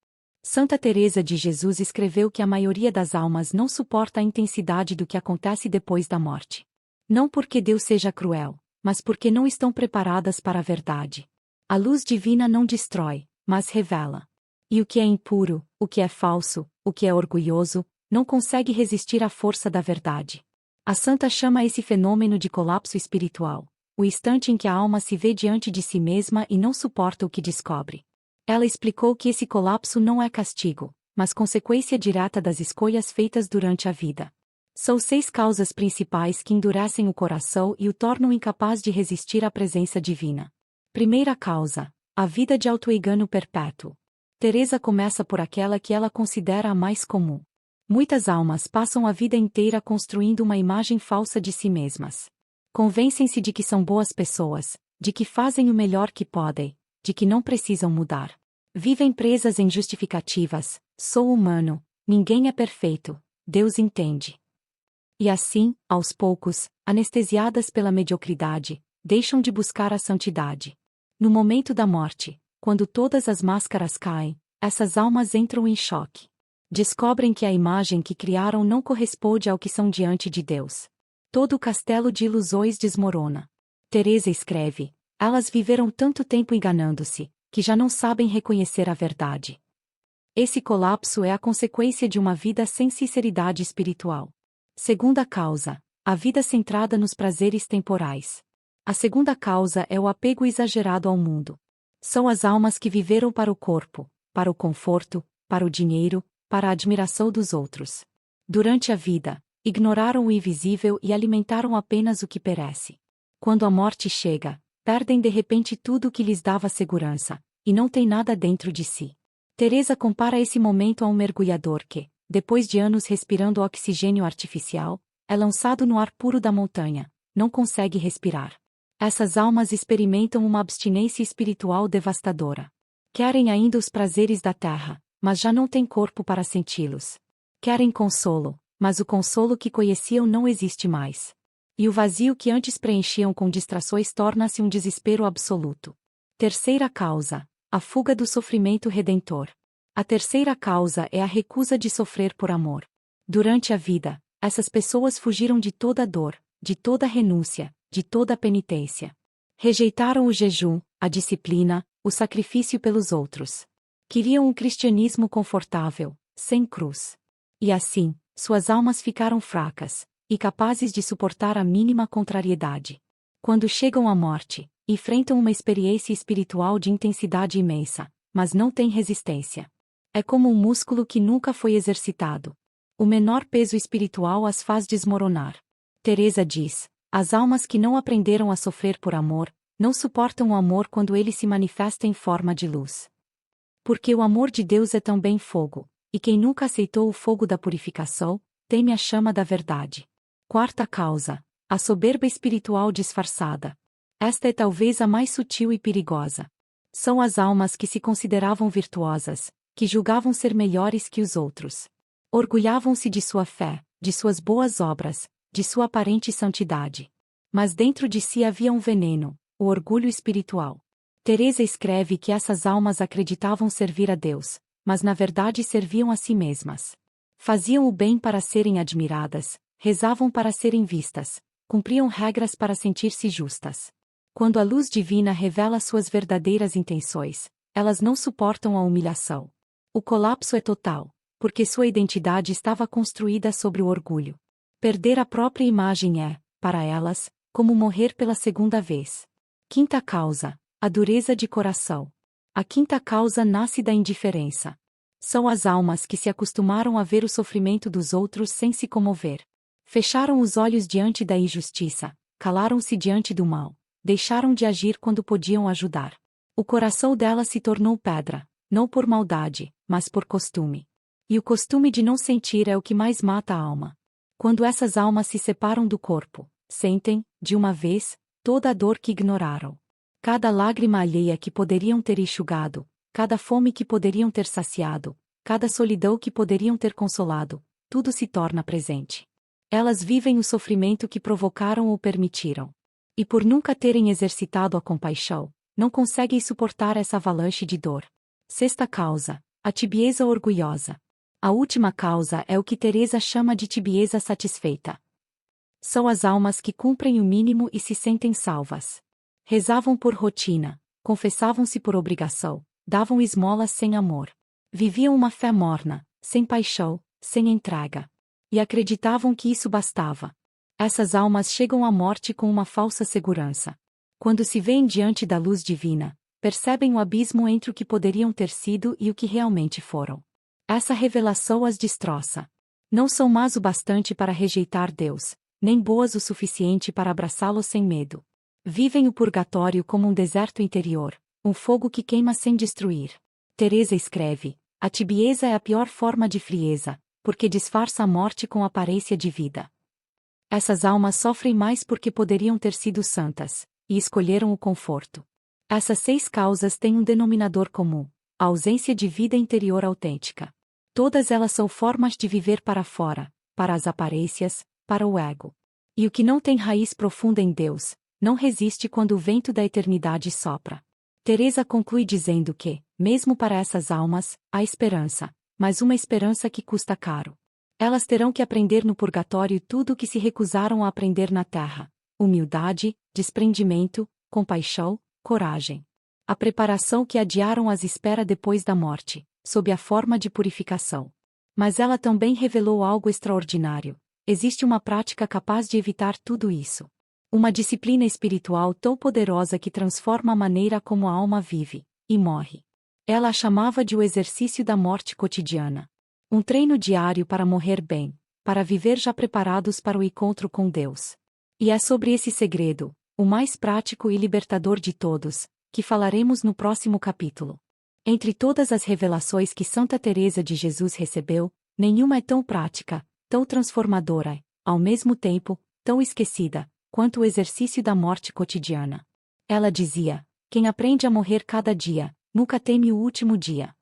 Santa Teresa de Jesus escreveu que a maioria das almas não suporta a intensidade do que acontece depois da morte. Não porque Deus seja cruel, mas porque não estão preparadas para a verdade. A luz divina não destrói, mas revela. E o que é impuro, o que é falso, o que é orgulhoso, não consegue resistir à força da verdade. A santa chama esse fenômeno de colapso espiritual, o instante em que a alma se vê diante de si mesma e não suporta o que descobre. Ela explicou que esse colapso não é castigo, mas consequência direta das escolhas feitas durante a vida. São 6 causas principais que endurecem o coração e o tornam incapaz de resistir à presença divina. Primeira causa: a vida de autoengano perpétuo. Teresa começa por aquela que ela considera a mais comum. Muitas almas passam a vida inteira construindo uma imagem falsa de si mesmas. Convencem-se de que são boas pessoas, de que fazem o melhor que podem, de que não precisam mudar. Vivem presas em justificativas: sou humano, ninguém é perfeito, Deus entende. E assim, aos poucos, anestesiadas pela mediocridade, deixam de buscar a santidade. No momento da morte, quando todas as máscaras caem, essas almas entram em choque. Descobrem que a imagem que criaram não corresponde ao que são diante de Deus. Todo o castelo de ilusões desmorona. Teresa escreve: elas viveram tanto tempo enganando-se, que já não sabem reconhecer a verdade. Esse colapso é a consequência de uma vida sem sinceridade espiritual. Segunda causa: a vida centrada nos prazeres temporais. A segunda causa é o apego exagerado ao mundo. São as almas que viveram para o corpo, para o conforto, para o dinheiro, para a admiração dos outros. Durante a vida, ignoraram o invisível e alimentaram apenas o que perece. Quando a morte chega, perdem de repente tudo o que lhes dava segurança, e não tem nada dentro de si. Teresa compara esse momento a um mergulhador que, depois de anos respirando oxigênio artificial, é lançado no ar puro da montanha, não consegue respirar. Essas almas experimentam uma abstinência espiritual devastadora. Querem ainda os prazeres da terra, mas já não têm corpo para senti-los. Querem consolo, mas o consolo que conheciam não existe mais. E o vazio que antes preenchiam com distrações torna-se um desespero absoluto. Terceira causa: a fuga do sofrimento redentor. A terceira causa é a recusa de sofrer por amor. Durante a vida, essas pessoas fugiram de toda dor, de toda renúncia, de toda penitência. Rejeitaram o jejum, a disciplina, o sacrifício pelos outros. Queriam um cristianismo confortável, sem cruz. E assim, suas almas ficaram fracas, e capazes de suportar a mínima contrariedade. Quando chegam à morte, enfrentam uma experiência espiritual de intensidade imensa, mas não têm resistência. É como um músculo que nunca foi exercitado. O menor peso espiritual as faz desmoronar. Teresa diz: as almas que não aprenderam a sofrer por amor, não suportam o amor quando ele se manifesta em forma de luz. Porque o amor de Deus é também fogo, e quem nunca aceitou o fogo da purificação, teme a chama da verdade. Quarta causa: a soberba espiritual disfarçada. Esta é talvez a mais sutil e perigosa. São as almas que se consideravam virtuosas, que julgavam ser melhores que os outros. Orgulhavam-se de sua fé, de suas boas obras, de sua aparente santidade. Mas dentro de si havia um veneno, o orgulho espiritual. Teresa escreve que essas almas acreditavam servir a Deus, mas na verdade serviam a si mesmas. Faziam o bem para serem admiradas, rezavam para serem vistas, cumpriam regras para sentir-se justas. Quando a luz divina revela suas verdadeiras intenções, elas não suportam a humilhação. O colapso é total, porque sua identidade estava construída sobre o orgulho. Perder a própria imagem é, para elas, como morrer pela segunda vez. Quinta causa: a dureza de coração. A quinta causa nasce da indiferença. São as almas que se acostumaram a ver o sofrimento dos outros sem se comover. Fecharam os olhos diante da injustiça, calaram-se diante do mal, deixaram de agir quando podiam ajudar. O coração delas se tornou pedra, não por maldade, mas por costume. E o costume de não sentir é o que mais mata a alma. Quando essas almas se separam do corpo, sentem, de uma vez, toda a dor que ignoraram. Cada lágrima alheia que poderiam ter enxugado, cada fome que poderiam ter saciado, cada solidão que poderiam ter consolado, tudo se torna presente. Elas vivem o sofrimento que provocaram ou permitiram. E por nunca terem exercitado a compaixão, não conseguem suportar essa avalanche de dor. Sexta causa: a tibieza orgulhosa. A última causa é o que Teresa chama de tibieza satisfeita. São as almas que cumprem o mínimo e se sentem salvas. Rezavam por rotina, confessavam-se por obrigação, davam esmolas sem amor. Viviam uma fé morna, sem paixão, sem entrega. E acreditavam que isso bastava. Essas almas chegam à morte com uma falsa segurança. Quando se veem diante da luz divina, percebem o abismo entre o que poderiam ter sido e o que realmente foram. Essa revelação as destroça. Não são más o bastante para rejeitar Deus, nem boas o suficiente para abraçá-lo sem medo. Vivem o purgatório como um deserto interior, um fogo que queima sem destruir. Teresa escreve: a tibieza é a pior forma de frieza, porque disfarça a morte com aparência de vida. Essas almas sofrem mais porque poderiam ter sido santas, e escolheram o conforto. Essas 6 causas têm um denominador comum: a ausência de vida interior autêntica. Todas elas são formas de viver para fora, para as aparências, para o ego. E o que não tem raiz profunda em Deus, não resiste quando o vento da eternidade sopra. Teresa conclui dizendo que, mesmo para essas almas, há esperança, mas uma esperança que custa caro. Elas terão que aprender no purgatório tudo o que se recusaram a aprender na terra: humildade, desprendimento, compaixão, coragem. A preparação que adiaram as espera depois da morte, sob a forma de purificação. Mas ela também revelou algo extraordinário: existe uma prática capaz de evitar tudo isso. Uma disciplina espiritual tão poderosa que transforma a maneira como a alma vive e morre. Ela a chamava de o exercício da morte cotidiana. Um treino diário para morrer bem, para viver já preparados para o encontro com Deus. E é sobre esse segredo, o mais prático e libertador de todos, que falaremos no próximo capítulo. Entre todas as revelações que Santa Teresa de Jesus recebeu, nenhuma é tão prática, tão transformadora, ao mesmo tempo, tão esquecida, quanto o exercício da morte cotidiana. Ela dizia: quem aprende a morrer cada dia, nunca teme o último dia.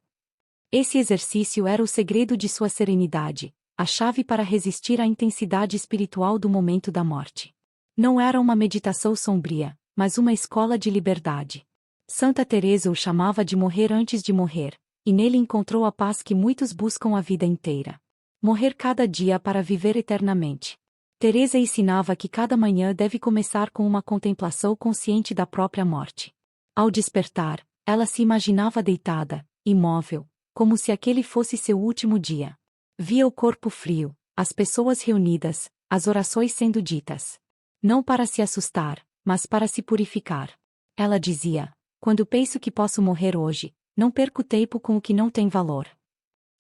Esse exercício era o segredo de sua serenidade, a chave para resistir à intensidade espiritual do momento da morte. Não era uma meditação sombria, mas uma escola de liberdade. Santa Teresa o chamava de morrer antes de morrer, e nele encontrou a paz que muitos buscam a vida inteira. Morrer cada dia para viver eternamente. Teresa ensinava que cada manhã deve começar com uma contemplação consciente da própria morte. Ao despertar, ela se imaginava deitada, imóvel, como se aquele fosse seu último dia. Via o corpo frio, as pessoas reunidas, as orações sendo ditas. Não para se assustar, mas para se purificar. Ela dizia: quando penso que posso morrer hoje, não perco tempo com o que não tem valor.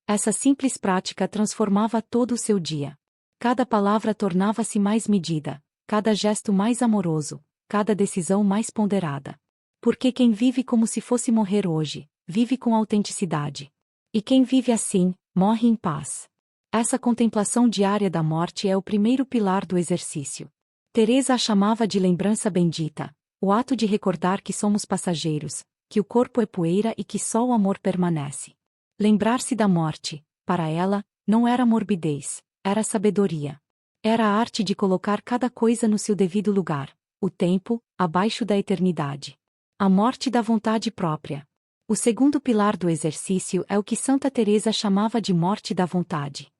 Essa simples prática transformava todo o seu dia. Cada palavra tornava-se mais medida, cada gesto mais amoroso, cada decisão mais ponderada. Porque quem vive como se fosse morrer hoje, vive com autenticidade. E quem vive assim, morre em paz. Essa contemplação diária da morte é o primeiro pilar do exercício. Teresa a chamava de lembrança bendita, o ato de recordar que somos passageiros, que o corpo é poeira e que só o amor permanece. Lembrar-se da morte, para ela, não era morbidez, era sabedoria. Era a arte de colocar cada coisa no seu devido lugar, o tempo, abaixo da eternidade. A morte da vontade própria. O segundo pilar do exercício é o que Santa Teresa chamava de morte da vontade.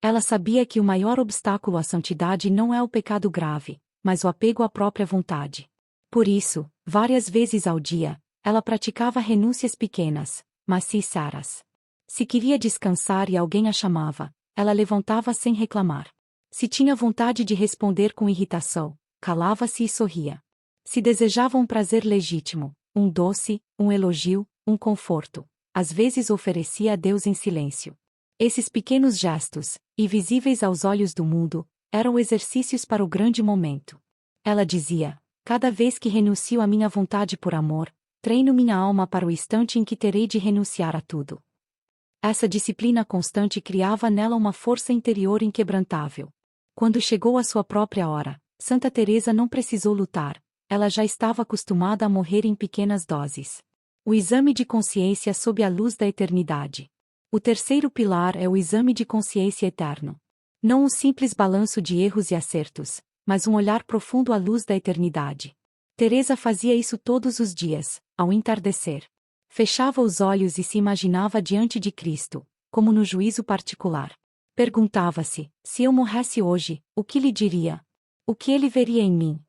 Ela sabia que o maior obstáculo à santidade não é o pecado grave, mas o apego à própria vontade. Por isso, várias vezes ao dia, ela praticava renúncias pequenas, mas sinceras. Se queria descansar e alguém a chamava, ela levantava sem reclamar. Se tinha vontade de responder com irritação, calava-se e sorria. Se desejava um prazer legítimo, um doce, um elogio, um conforto, às vezes oferecia a Deus em silêncio. Esses pequenos gestos, invisíveis aos olhos do mundo, eram exercícios para o grande momento. Ela dizia: cada vez que renuncio à minha vontade por amor, treino minha alma para o instante em que terei de renunciar a tudo. Essa disciplina constante criava nela uma força interior inquebrantável. Quando chegou a sua própria hora, Santa Teresa não precisou lutar, ela já estava acostumada a morrer em pequenas doses. O exame de consciência sob a luz da eternidade. O terceiro pilar é o exame de consciência eterno. Não um simples balanço de erros e acertos, mas um olhar profundo à luz da eternidade. Teresa fazia isso todos os dias, ao entardecer. Fechava os olhos e se imaginava diante de Cristo, como no juízo particular. Perguntava-se: se eu morresse hoje, o que lhe diria? O que ele veria em mim?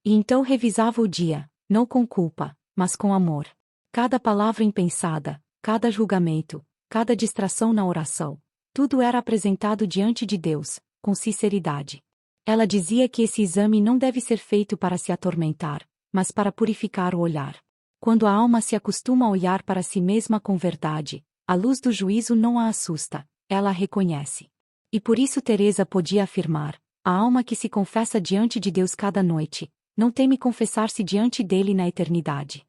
E então revisava o dia, não com culpa, mas com amor. Cada palavra impensada, cada julgamento, cada distração na oração, tudo era apresentado diante de Deus, com sinceridade. Ela dizia que esse exame não deve ser feito para se atormentar, mas para purificar o olhar. Quando a alma se acostuma a olhar para si mesma com verdade, a luz do juízo não a assusta, ela a reconhece. E por isso Teresa podia afirmar: a alma que se confessa diante de Deus cada noite, não teme confessar-se diante dele na eternidade.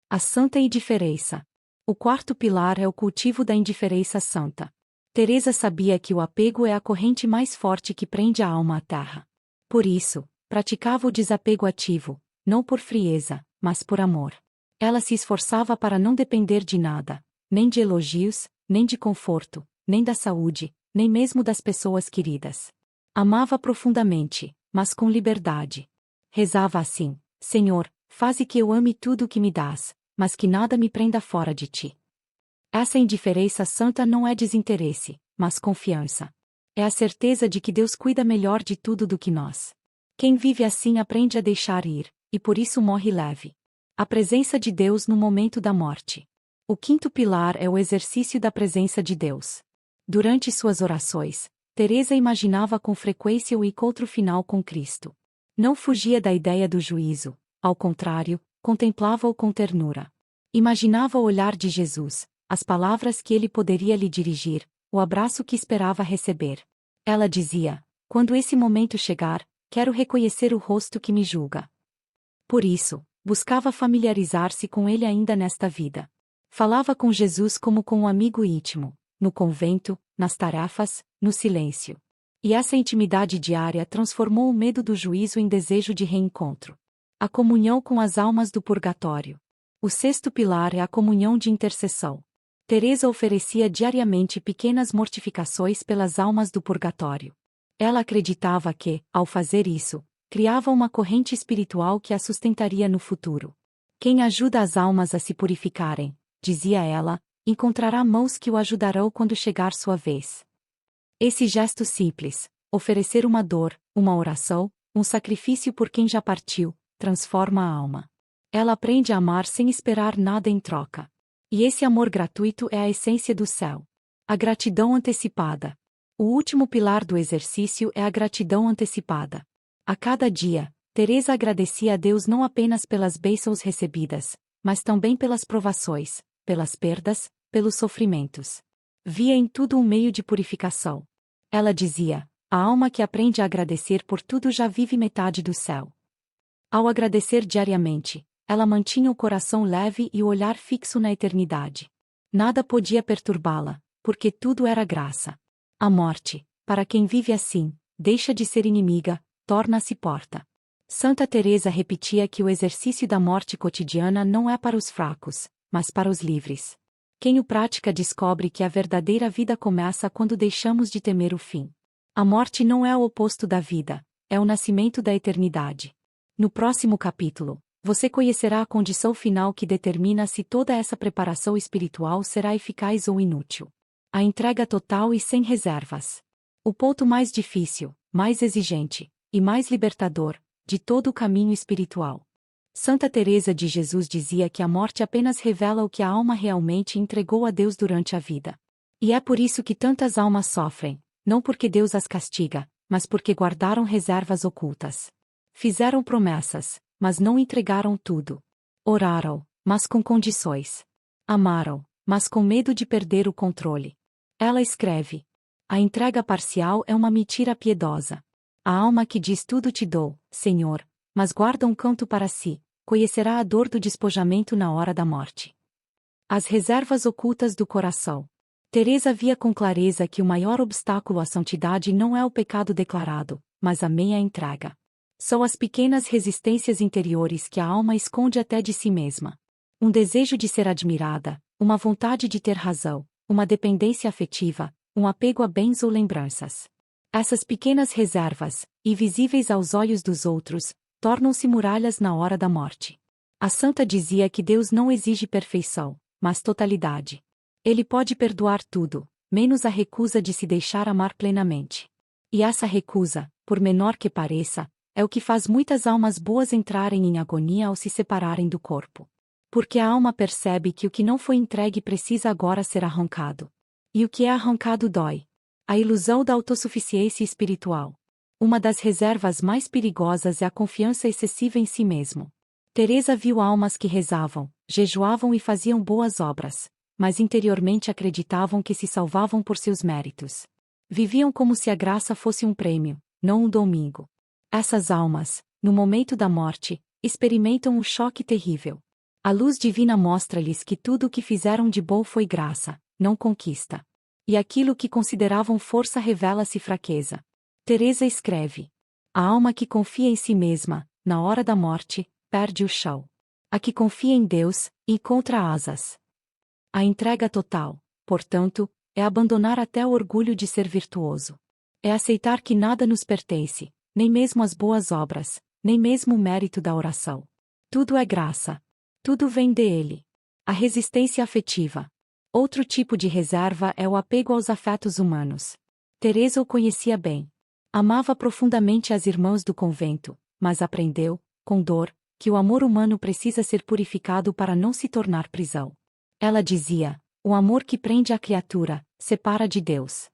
A santa indiferença. O quarto pilar é o cultivo da indiferença santa. Teresa sabia que o apego é a corrente mais forte que prende a alma à terra. Por isso, praticava o desapego ativo, não por frieza, mas por amor. Ela se esforçava para não depender de nada, nem de elogios, nem de conforto, nem da saúde, nem mesmo das pessoas queridas. Amava profundamente, mas com liberdade. Rezava assim: Senhor, faze que eu ame tudo o que me dás, mas que nada me prenda fora de ti. Essa indiferença santa não é desinteresse, mas confiança. É a certeza de que Deus cuida melhor de tudo do que nós. Quem vive assim aprende a deixar ir, e por isso morre leve. A presença de Deus no momento da morte. O quinto pilar é o exercício da presença de Deus. Durante suas orações, Teresa imaginava com frequência o encontro final com Cristo. Não fugia da ideia do juízo, ao contrário, contemplava-o com ternura. Imaginava o olhar de Jesus, as palavras que ele poderia lhe dirigir, o abraço que esperava receber. Ela dizia: quando esse momento chegar, quero reconhecer o rosto que me julga. Por isso, buscava familiarizar-se com ele ainda nesta vida. Falava com Jesus como com um amigo íntimo, no convento, nas tarefas, no silêncio. E essa intimidade diária transformou o medo do juízo em desejo de reencontro. A comunhão com as almas do purgatório. O sexto pilar é a comunhão de intercessão. Teresa oferecia diariamente pequenas mortificações pelas almas do purgatório. Ela acreditava que, ao fazer isso, criava uma corrente espiritual que a sustentaria no futuro. Quem ajuda as almas a se purificarem, dizia ela, encontrará mãos que o ajudarão quando chegar sua vez. Esse gesto simples, oferecer uma dor, uma oração, um sacrifício por quem já partiu, transforma a alma. Ela aprende a amar sem esperar nada em troca. E esse amor gratuito é a essência do céu. A gratidão antecipada. O último pilar do exercício é a gratidão antecipada. A cada dia, Teresa agradecia a Deus não apenas pelas bênçãos recebidas, mas também pelas provações, pelas perdas, pelos sofrimentos. Via em tudo um meio de purificação. Ela dizia: a alma que aprende a agradecer por tudo já vive metade do céu. Ao agradecer diariamente, ela mantinha o coração leve e o olhar fixo na eternidade. Nada podia perturbá-la, porque tudo era graça. A morte, para quem vive assim, deixa de ser inimiga, torna-se porta. Santa Teresa repetia que o exercício da morte cotidiana não é para os fracos, mas para os livres. Quem o pratica descobre que a verdadeira vida começa quando deixamos de temer o fim. A morte não é o oposto da vida, é o nascimento da eternidade. No próximo capítulo, você conhecerá a condição final que determina se toda essa preparação espiritual será eficaz ou inútil. A entrega total e sem reservas. O ponto mais difícil, mais exigente, e mais libertador, de todo o caminho espiritual. Santa Teresa de Jesus dizia que a morte apenas revela o que a alma realmente entregou a Deus durante a vida. E é por isso que tantas almas sofrem, não porque Deus as castiga, mas porque guardaram reservas ocultas. Fizeram promessas, mas não entregaram tudo. Oraram, mas com condições. Amaram, mas com medo de perder o controle. Ela escreve: a entrega parcial é uma mentira piedosa. A alma que diz tudo te dou, Senhor, mas guarda um canto para si, conhecerá a dor do despojamento na hora da morte. As reservas ocultas do coração. Teresa via com clareza que o maior obstáculo à santidade não é o pecado declarado, mas a meia entrega. São as pequenas resistências interiores que a alma esconde até de si mesma. Um desejo de ser admirada, uma vontade de ter razão, uma dependência afetiva, um apego a bens ou lembranças. Essas pequenas reservas, invisíveis aos olhos dos outros, tornam-se muralhas na hora da morte. A santa dizia que Deus não exige perfeição, mas totalidade. Ele pode perdoar tudo, menos a recusa de se deixar amar plenamente. E essa recusa, por menor que pareça, é o que faz muitas almas boas entrarem em agonia ao se separarem do corpo. Porque a alma percebe que o que não foi entregue precisa agora ser arrancado. E o que é arrancado dói. A ilusão da autossuficiência espiritual. Uma das reservas mais perigosas é a confiança excessiva em si mesmo. Teresa viu almas que rezavam, jejuavam e faziam boas obras, mas interiormente acreditavam que se salvavam por seus méritos. Viviam como se a graça fosse um prêmio, não um domingo. Essas almas, no momento da morte, experimentam um choque terrível. A luz divina mostra-lhes que tudo o que fizeram de bom foi graça, não conquista. E aquilo que consideravam força revela-se fraqueza. Teresa escreve: a alma que confia em si mesma, na hora da morte, perde o chão. A que confia em Deus, encontra asas. A entrega total, portanto, é abandonar até o orgulho de ser virtuoso. É aceitar que nada nos pertence, nem mesmo as boas obras, nem mesmo o mérito da oração. Tudo é graça. Tudo vem dele. A resistência afetiva. Outro tipo de reserva é o apego aos afetos humanos. Teresa o conhecia bem. Amava profundamente as irmãs do convento, mas aprendeu, com dor, que o amor humano precisa ser purificado para não se tornar prisão. Ela dizia: o amor que prende a criatura, separa de Deus.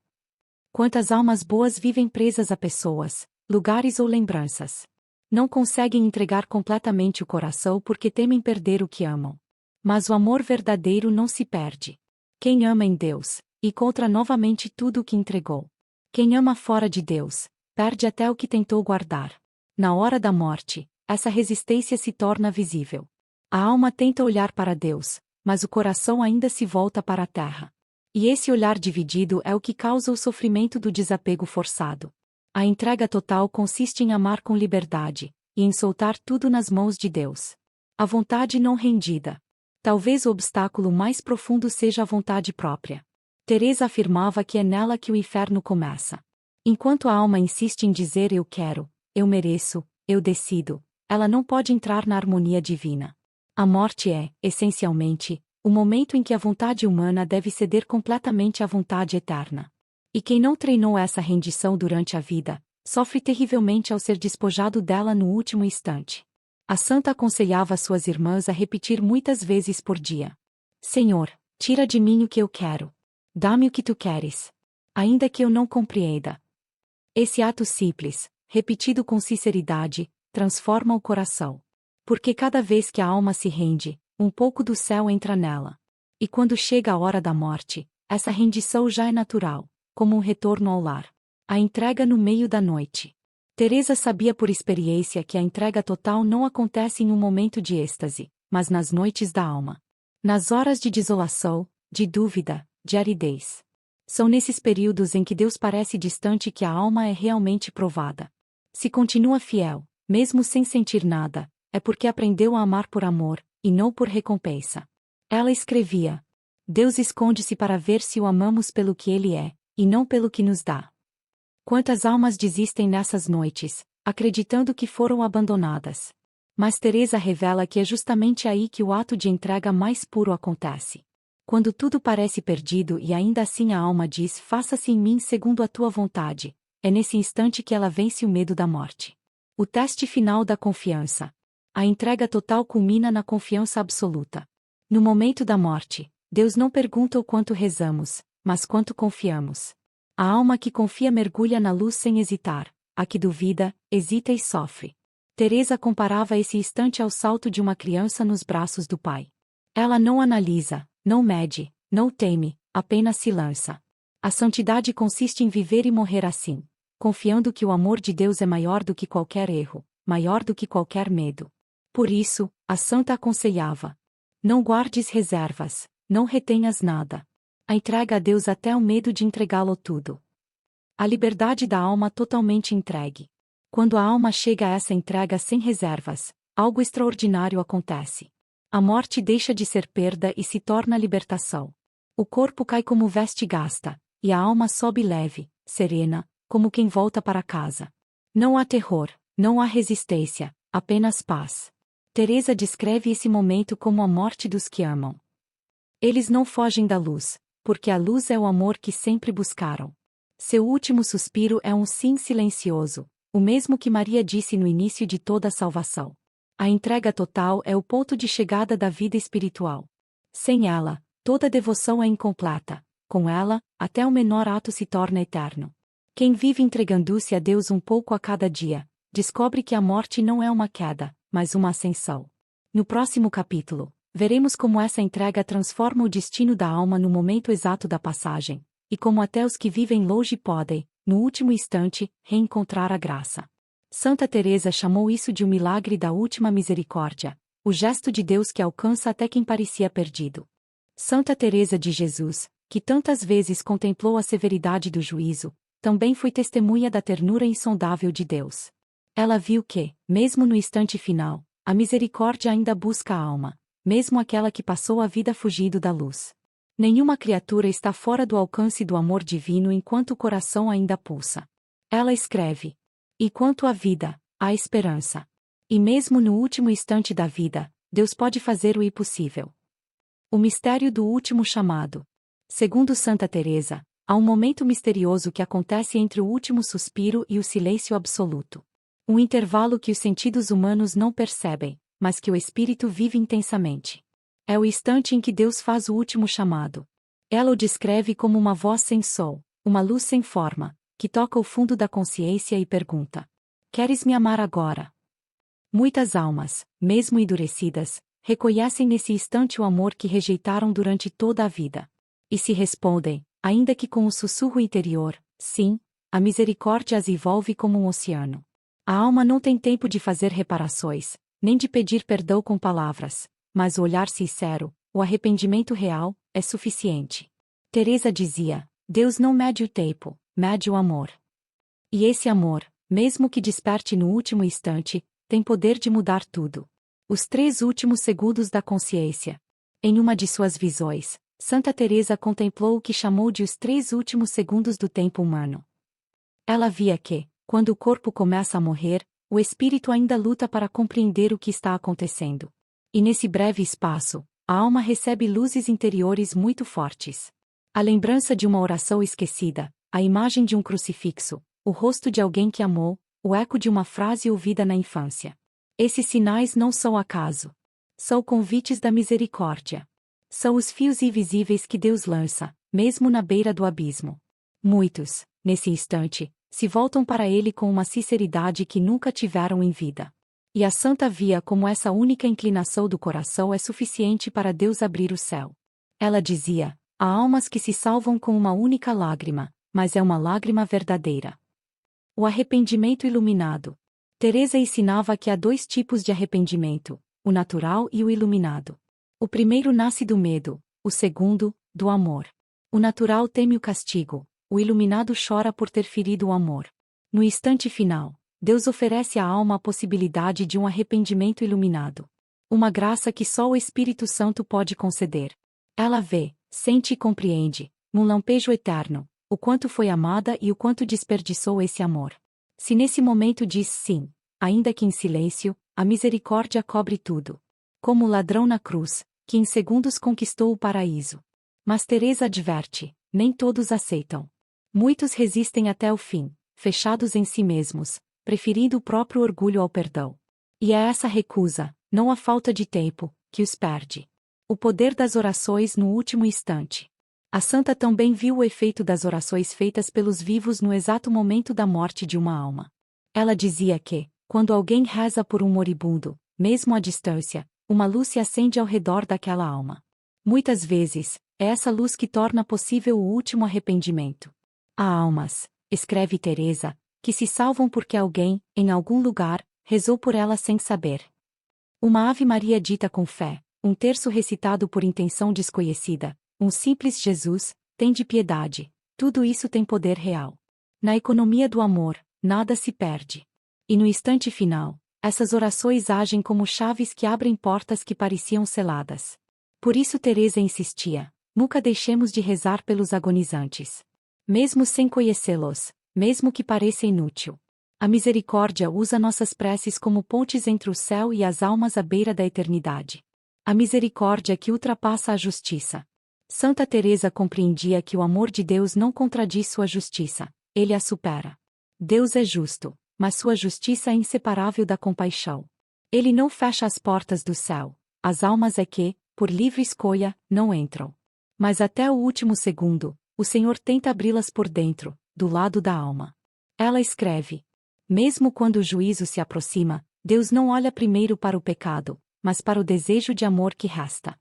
Quantas almas boas vivem presas a pessoas, lugares ou lembranças. Não conseguem entregar completamente o coração porque temem perder o que amam. Mas o amor verdadeiro não se perde. Quem ama em Deus, encontra novamente tudo o que entregou. Quem ama fora de Deus, perde até o que tentou guardar. Na hora da morte, essa resistência se torna visível. A alma tenta olhar para Deus, mas o coração ainda se volta para a terra. E esse olhar dividido é o que causa o sofrimento do desapego forçado. A entrega total consiste em amar com liberdade, e em soltar tudo nas mãos de Deus. A vontade não rendida. Talvez o obstáculo mais profundo seja a vontade própria. Teresa afirmava que é nela que o inferno começa. Enquanto a alma insiste em dizer eu quero, eu mereço, eu decido, ela não pode entrar na harmonia divina. A morte é, essencialmente, o momento em que a vontade humana deve ceder completamente à vontade eterna. E quem não treinou essa rendição durante a vida, sofre terrivelmente ao ser despojado dela no último instante. A santa aconselhava suas irmãs a repetir muitas vezes por dia: Senhor, tira de mim o que eu quero. Dá-me o que tu queres. Ainda que eu não compreenda. Esse ato simples, repetido com sinceridade, transforma o coração. Porque cada vez que a alma se rende, um pouco do céu entra nela. E quando chega a hora da morte, essa rendição já é natural, como um retorno ao lar. A entrega no meio da noite. Teresa sabia por experiência que a entrega total não acontece em um momento de êxtase, mas nas noites da alma. Nas horas de desolação, de dúvida, de aridez. São nesses períodos em que Deus parece distante que a alma é realmente provada. Se continua fiel, mesmo sem sentir nada, é porque aprendeu a amar por amor, e não por recompensa. Ela escrevia: Deus esconde-se para ver se o amamos pelo que Ele é, e não pelo que nos dá. Quantas almas desistem nessas noites, acreditando que foram abandonadas. Mas Teresa revela que é justamente aí que o ato de entrega mais puro acontece. Quando tudo parece perdido e ainda assim a alma diz: faça-se em mim segundo a tua vontade, é nesse instante que ela vence o medo da morte. O teste final da confiança. A entrega total culmina na confiança absoluta. No momento da morte, Deus não pergunta o quanto rezamos, mas quanto confiamos. A alma que confia mergulha na luz sem hesitar, a que duvida, hesita e sofre. Teresa comparava esse instante ao salto de uma criança nos braços do pai. Ela não analisa, não mede, não teme, apenas se lança. A santidade consiste em viver e morrer assim, confiando que o amor de Deus é maior do que qualquer erro, maior do que qualquer medo. Por isso, a santa aconselhava: não guardes reservas, não retenhas nada. A entrega a Deus até o medo de entregá-lo tudo. A liberdade da alma totalmente entregue. Quando a alma chega a essa entrega sem reservas, algo extraordinário acontece. A morte deixa de ser perda e se torna libertação. O corpo cai como veste gasta, e a alma sobe leve, serena, como quem volta para casa. Não há terror, não há resistência, apenas paz. Teresa descreve esse momento como a morte dos que amam. Eles não fogem da luz, porque a luz é o amor que sempre buscaram. Seu último suspiro é um sim silencioso, o mesmo que Maria disse no início de toda a salvação. A entrega total é o ponto de chegada da vida espiritual. Sem ela, toda devoção é incompleta. Com ela, até o menor ato se torna eterno. Quem vive entregando-se a Deus um pouco a cada dia, descobre que a morte não é uma queda, mas uma ascensão. No próximo capítulo, veremos como essa entrega transforma o destino da alma no momento exato da passagem, e como até os que vivem longe podem, no último instante, reencontrar a graça. Santa Teresa chamou isso de um milagre da última misericórdia, o gesto de Deus que alcança até quem parecia perdido. Santa Teresa de Jesus, que tantas vezes contemplou a severidade do juízo, também foi testemunha da ternura insondável de Deus. Ela viu que, mesmo no instante final, a misericórdia ainda busca a alma, mesmo aquela que passou a vida fugindo da luz. Nenhuma criatura está fora do alcance do amor divino enquanto o coração ainda pulsa. Ela escreve: e quanto à vida, há esperança. E mesmo no último instante da vida, Deus pode fazer o impossível. O mistério do último chamado. Segundo Santa Teresa, há um momento misterioso que acontece entre o último suspiro e o silêncio absoluto. Um intervalo que os sentidos humanos não percebem, mas que o espírito vive intensamente. É o instante em que Deus faz o último chamado. Ela o descreve como uma voz sem som, uma luz sem forma, que toca o fundo da consciência e pergunta: queres me amar agora? Muitas almas, mesmo endurecidas, reconhecem nesse instante o amor que rejeitaram durante toda a vida. E se respondem, ainda que com um sussurro interior, sim, a misericórdia as envolve como um oceano. A alma não tem tempo de fazer reparações, nem de pedir perdão com palavras, mas o olhar sincero, o arrependimento real, é suficiente. Teresa dizia: Deus não mede o tempo, mede o amor. E esse amor, mesmo que desperte no último instante, tem poder de mudar tudo. Os 3 últimos segundos da consciência. Em uma de suas visões, Santa Teresa contemplou o que chamou de os 3 últimos segundos do tempo humano. Ela via que, quando o corpo começa a morrer, o espírito ainda luta para compreender o que está acontecendo. E nesse breve espaço, a alma recebe luzes interiores muito fortes. A lembrança de uma oração esquecida, a imagem de um crucifixo, o rosto de alguém que amou, o eco de uma frase ouvida na infância. Esses sinais não são acaso. São convites da misericórdia. São os fios invisíveis que Deus lança, mesmo na beira do abismo. Muitos, nesse instante, se voltam para Ele com uma sinceridade que nunca tiveram em vida. E a Santa via como essa única inclinação do coração é suficiente para Deus abrir o céu. Ela dizia: há almas que se salvam com uma única lágrima, mas é uma lágrima verdadeira. O arrependimento iluminado. Teresa ensinava que há dois tipos de arrependimento, o natural e o iluminado. O primeiro nasce do medo, o segundo, do amor. O natural teme o castigo, o iluminado chora por ter ferido o amor. No instante final, Deus oferece à alma a possibilidade de um arrependimento iluminado. Uma graça que só o Espírito Santo pode conceder. Ela vê, sente e compreende, num lampejo eterno, o quanto foi amada e o quanto desperdiçou esse amor. Se nesse momento diz sim, ainda que em silêncio, a misericórdia cobre tudo. Como o ladrão na cruz, que em segundos conquistou o paraíso. Mas Teresa adverte, nem todos aceitam. Muitos resistem até o fim, fechados em si mesmos, preferindo o próprio orgulho ao perdão. E é essa recusa, não a falta de tempo, que os perde. O poder das orações no último instante. A santa também viu o efeito das orações feitas pelos vivos no exato momento da morte de uma alma. Ela dizia que, quando alguém reza por um moribundo, mesmo à distância, uma luz se acende ao redor daquela alma. Muitas vezes, é essa luz que torna possível o último arrependimento. Há almas, escreve Teresa, que se salvam porque alguém, em algum lugar, rezou por elas sem saber. Uma Ave Maria dita com fé, um terço recitado por intenção desconhecida, um simples Jesus, tende piedade, tudo isso tem poder real. Na economia do amor, nada se perde. E no instante final, essas orações agem como chaves que abrem portas que pareciam seladas. Por isso Teresa insistia, nunca deixemos de rezar pelos agonizantes. Mesmo sem conhecê-los, mesmo que pareça inútil. A misericórdia usa nossas preces como pontes entre o céu e as almas à beira da eternidade. A misericórdia que ultrapassa a justiça. Santa Teresa compreendia que o amor de Deus não contradiz sua justiça, ele a supera. Deus é justo, mas sua justiça é inseparável da compaixão. Ele não fecha as portas do céu, as almas é que, por livre escolha, não entram. Mas até o último segundo, o Senhor tenta abri-las por dentro, do lado da alma. Ela escreve: mesmo quando o juízo se aproxima, Deus não olha primeiro para o pecado, mas para o desejo de amor que resta.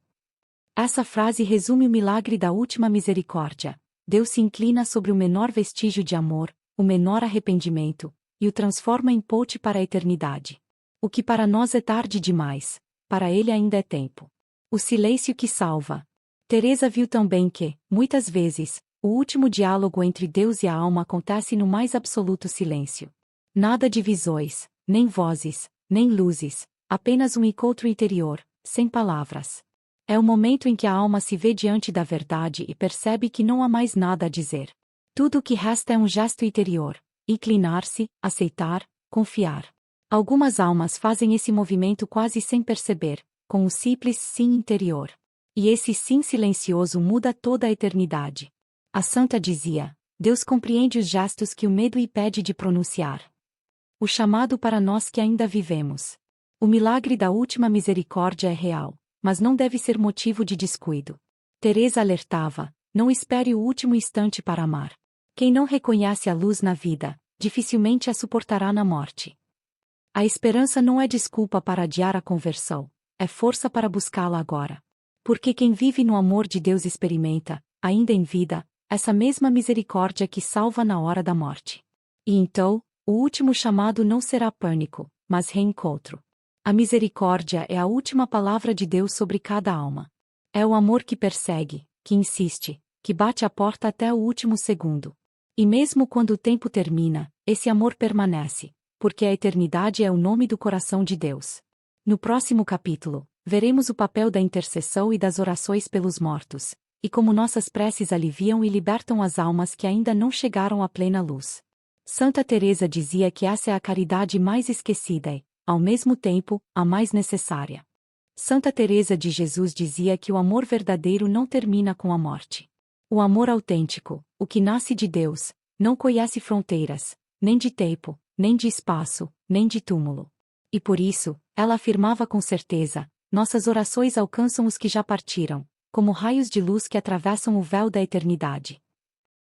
Essa frase resume o milagre da última misericórdia. Deus se inclina sobre o menor vestígio de amor, o menor arrependimento, e o transforma em ponte para a eternidade. O que para nós é tarde demais, para ele ainda é tempo. O silêncio que salva. Teresa viu também que, muitas vezes, o último diálogo entre Deus e a alma acontece no mais absoluto silêncio. Nada de visões, nem vozes, nem luzes, apenas um encontro interior, sem palavras. É o momento em que a alma se vê diante da verdade e percebe que não há mais nada a dizer. Tudo o que resta é um gesto interior, inclinar-se, aceitar, confiar. Algumas almas fazem esse movimento quase sem perceber, com um simples sim interior. E esse sim silencioso muda toda a eternidade. A santa dizia: Deus compreende os gestos que o medo impede de pronunciar. O chamado para nós que ainda vivemos. O milagre da última misericórdia é real, mas não deve ser motivo de descuido. Teresa alertava: não espere o último instante para amar. Quem não reconhece a luz na vida, dificilmente a suportará na morte. A esperança não é desculpa para adiar a conversão, é força para buscá-la agora. Porque quem vive no amor de Deus experimenta, ainda em vida, essa mesma misericórdia que salva na hora da morte. E então, o último chamado não será pânico, mas reencontro. A misericórdia é a última palavra de Deus sobre cada alma. É o amor que persegue, que insiste, que bate a porta até o último segundo. E mesmo quando o tempo termina, esse amor permanece, porque a eternidade é o nome do coração de Deus. No próximo capítulo, veremos o papel da intercessão e das orações pelos mortos, e como nossas preces aliviam e libertam as almas que ainda não chegaram à plena luz. Santa Teresa dizia que essa é a caridade mais esquecida e, ao mesmo tempo, a mais necessária. Santa Teresa de Jesus dizia que o amor verdadeiro não termina com a morte. O amor autêntico, o que nasce de Deus, não conhece fronteiras, nem de tempo, nem de espaço, nem de túmulo. E por isso, ela afirmava com certeza, nossas orações alcançam os que já partiram, como raios de luz que atravessam o véu da eternidade.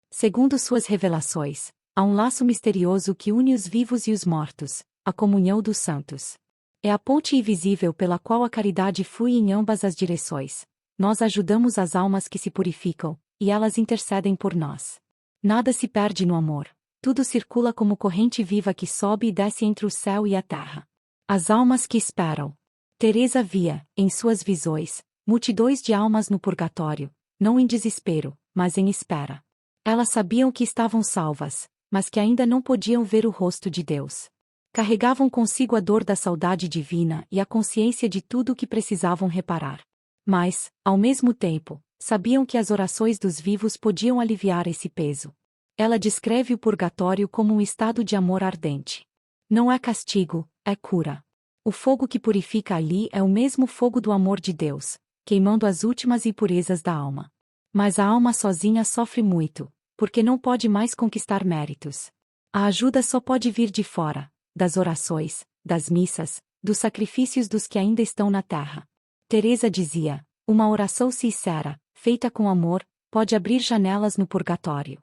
Segundo suas revelações, há um laço misterioso que une os vivos e os mortos, a comunhão dos santos. É a ponte invisível pela qual a caridade flui em ambas as direções. Nós ajudamos as almas que se purificam, e elas intercedem por nós. Nada se perde no amor. Tudo circula como corrente viva que sobe e desce entre o céu e a terra. As almas que esperam. Teresa via, em suas visões, multidões de almas no purgatório, não em desespero, mas em espera. Elas sabiam que estavam salvas, mas que ainda não podiam ver o rosto de Deus. Carregavam consigo a dor da saudade divina e a consciência de tudo o que precisavam reparar. Mas, ao mesmo tempo, sabiam que as orações dos vivos podiam aliviar esse peso. Ela descreve o purgatório como um estado de amor ardente. Não é castigo, é cura. O fogo que purifica ali é o mesmo fogo do amor de Deus, queimando as últimas impurezas da alma. Mas a alma sozinha sofre muito, porque não pode mais conquistar méritos. A ajuda só pode vir de fora, das orações, das missas, dos sacrifícios dos que ainda estão na terra. Teresa dizia, uma oração sincera, feita com amor, pode abrir janelas no purgatório.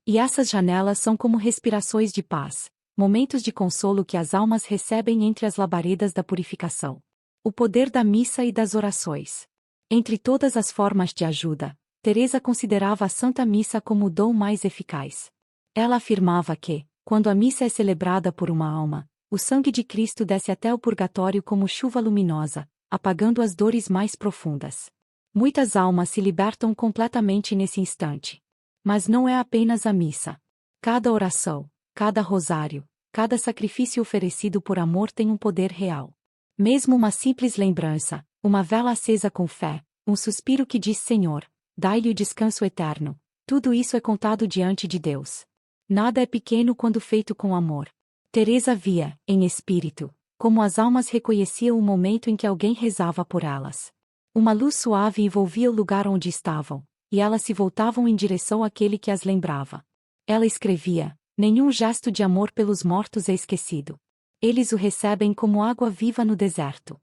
E essas janelas são como respirações de paz, momentos de consolo que as almas recebem entre as labaredas da purificação. O poder da missa e das orações. Entre todas as formas de ajuda, Teresa considerava a Santa Missa como o dom mais eficaz. Ela afirmava que, quando a missa é celebrada por uma alma, o sangue de Cristo desce até o purgatório como chuva luminosa, apagando as dores mais profundas. Muitas almas se libertam completamente nesse instante. Mas não é apenas a missa. Cada oração, cada rosário, cada sacrifício oferecido por amor tem um poder real. Mesmo uma simples lembrança, uma vela acesa com fé, um suspiro que diz Senhor, dai-lhe o descanso eterno, tudo isso é contado diante de Deus. Nada é pequeno quando feito com amor. Teresa via, em espírito, como as almas reconheciam o momento em que alguém rezava por elas. Uma luz suave envolvia o lugar onde estavam, e elas se voltavam em direção àquele que as lembrava. Ela escrevia, nenhum gesto de amor pelos mortos é esquecido. Eles o recebem como água viva no deserto.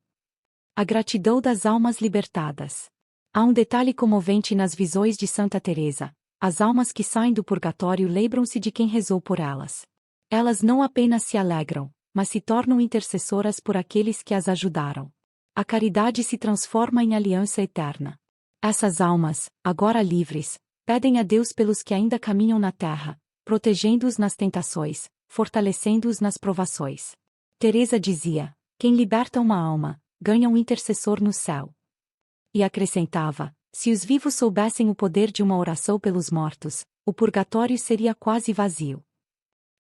A gratidão das almas libertadas. Há um detalhe comovente nas visões de Santa Teresa. As almas que saem do purgatório lembram-se de quem rezou por elas. Elas não apenas se alegram, mas se tornam intercessoras por aqueles que as ajudaram. A caridade se transforma em aliança eterna. Essas almas, agora livres, pedem a Deus pelos que ainda caminham na terra, protegendo-os nas tentações, fortalecendo-os nas provações. Teresa dizia, quem liberta uma alma, ganha um intercessor no céu. E acrescentava, se os vivos soubessem o poder de uma oração pelos mortos, o purgatório seria quase vazio.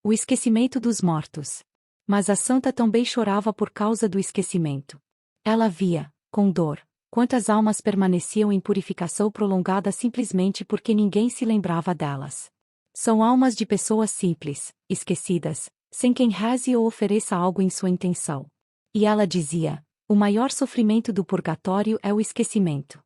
O esquecimento dos mortos. Mas a santa também chorava por causa do esquecimento. Ela via, com dor, quantas almas permaneciam em purificação prolongada simplesmente porque ninguém se lembrava delas. São almas de pessoas simples, esquecidas, sem quem reze ou ofereça algo em sua intenção. E ela dizia, o maior sofrimento do purgatório é o esquecimento.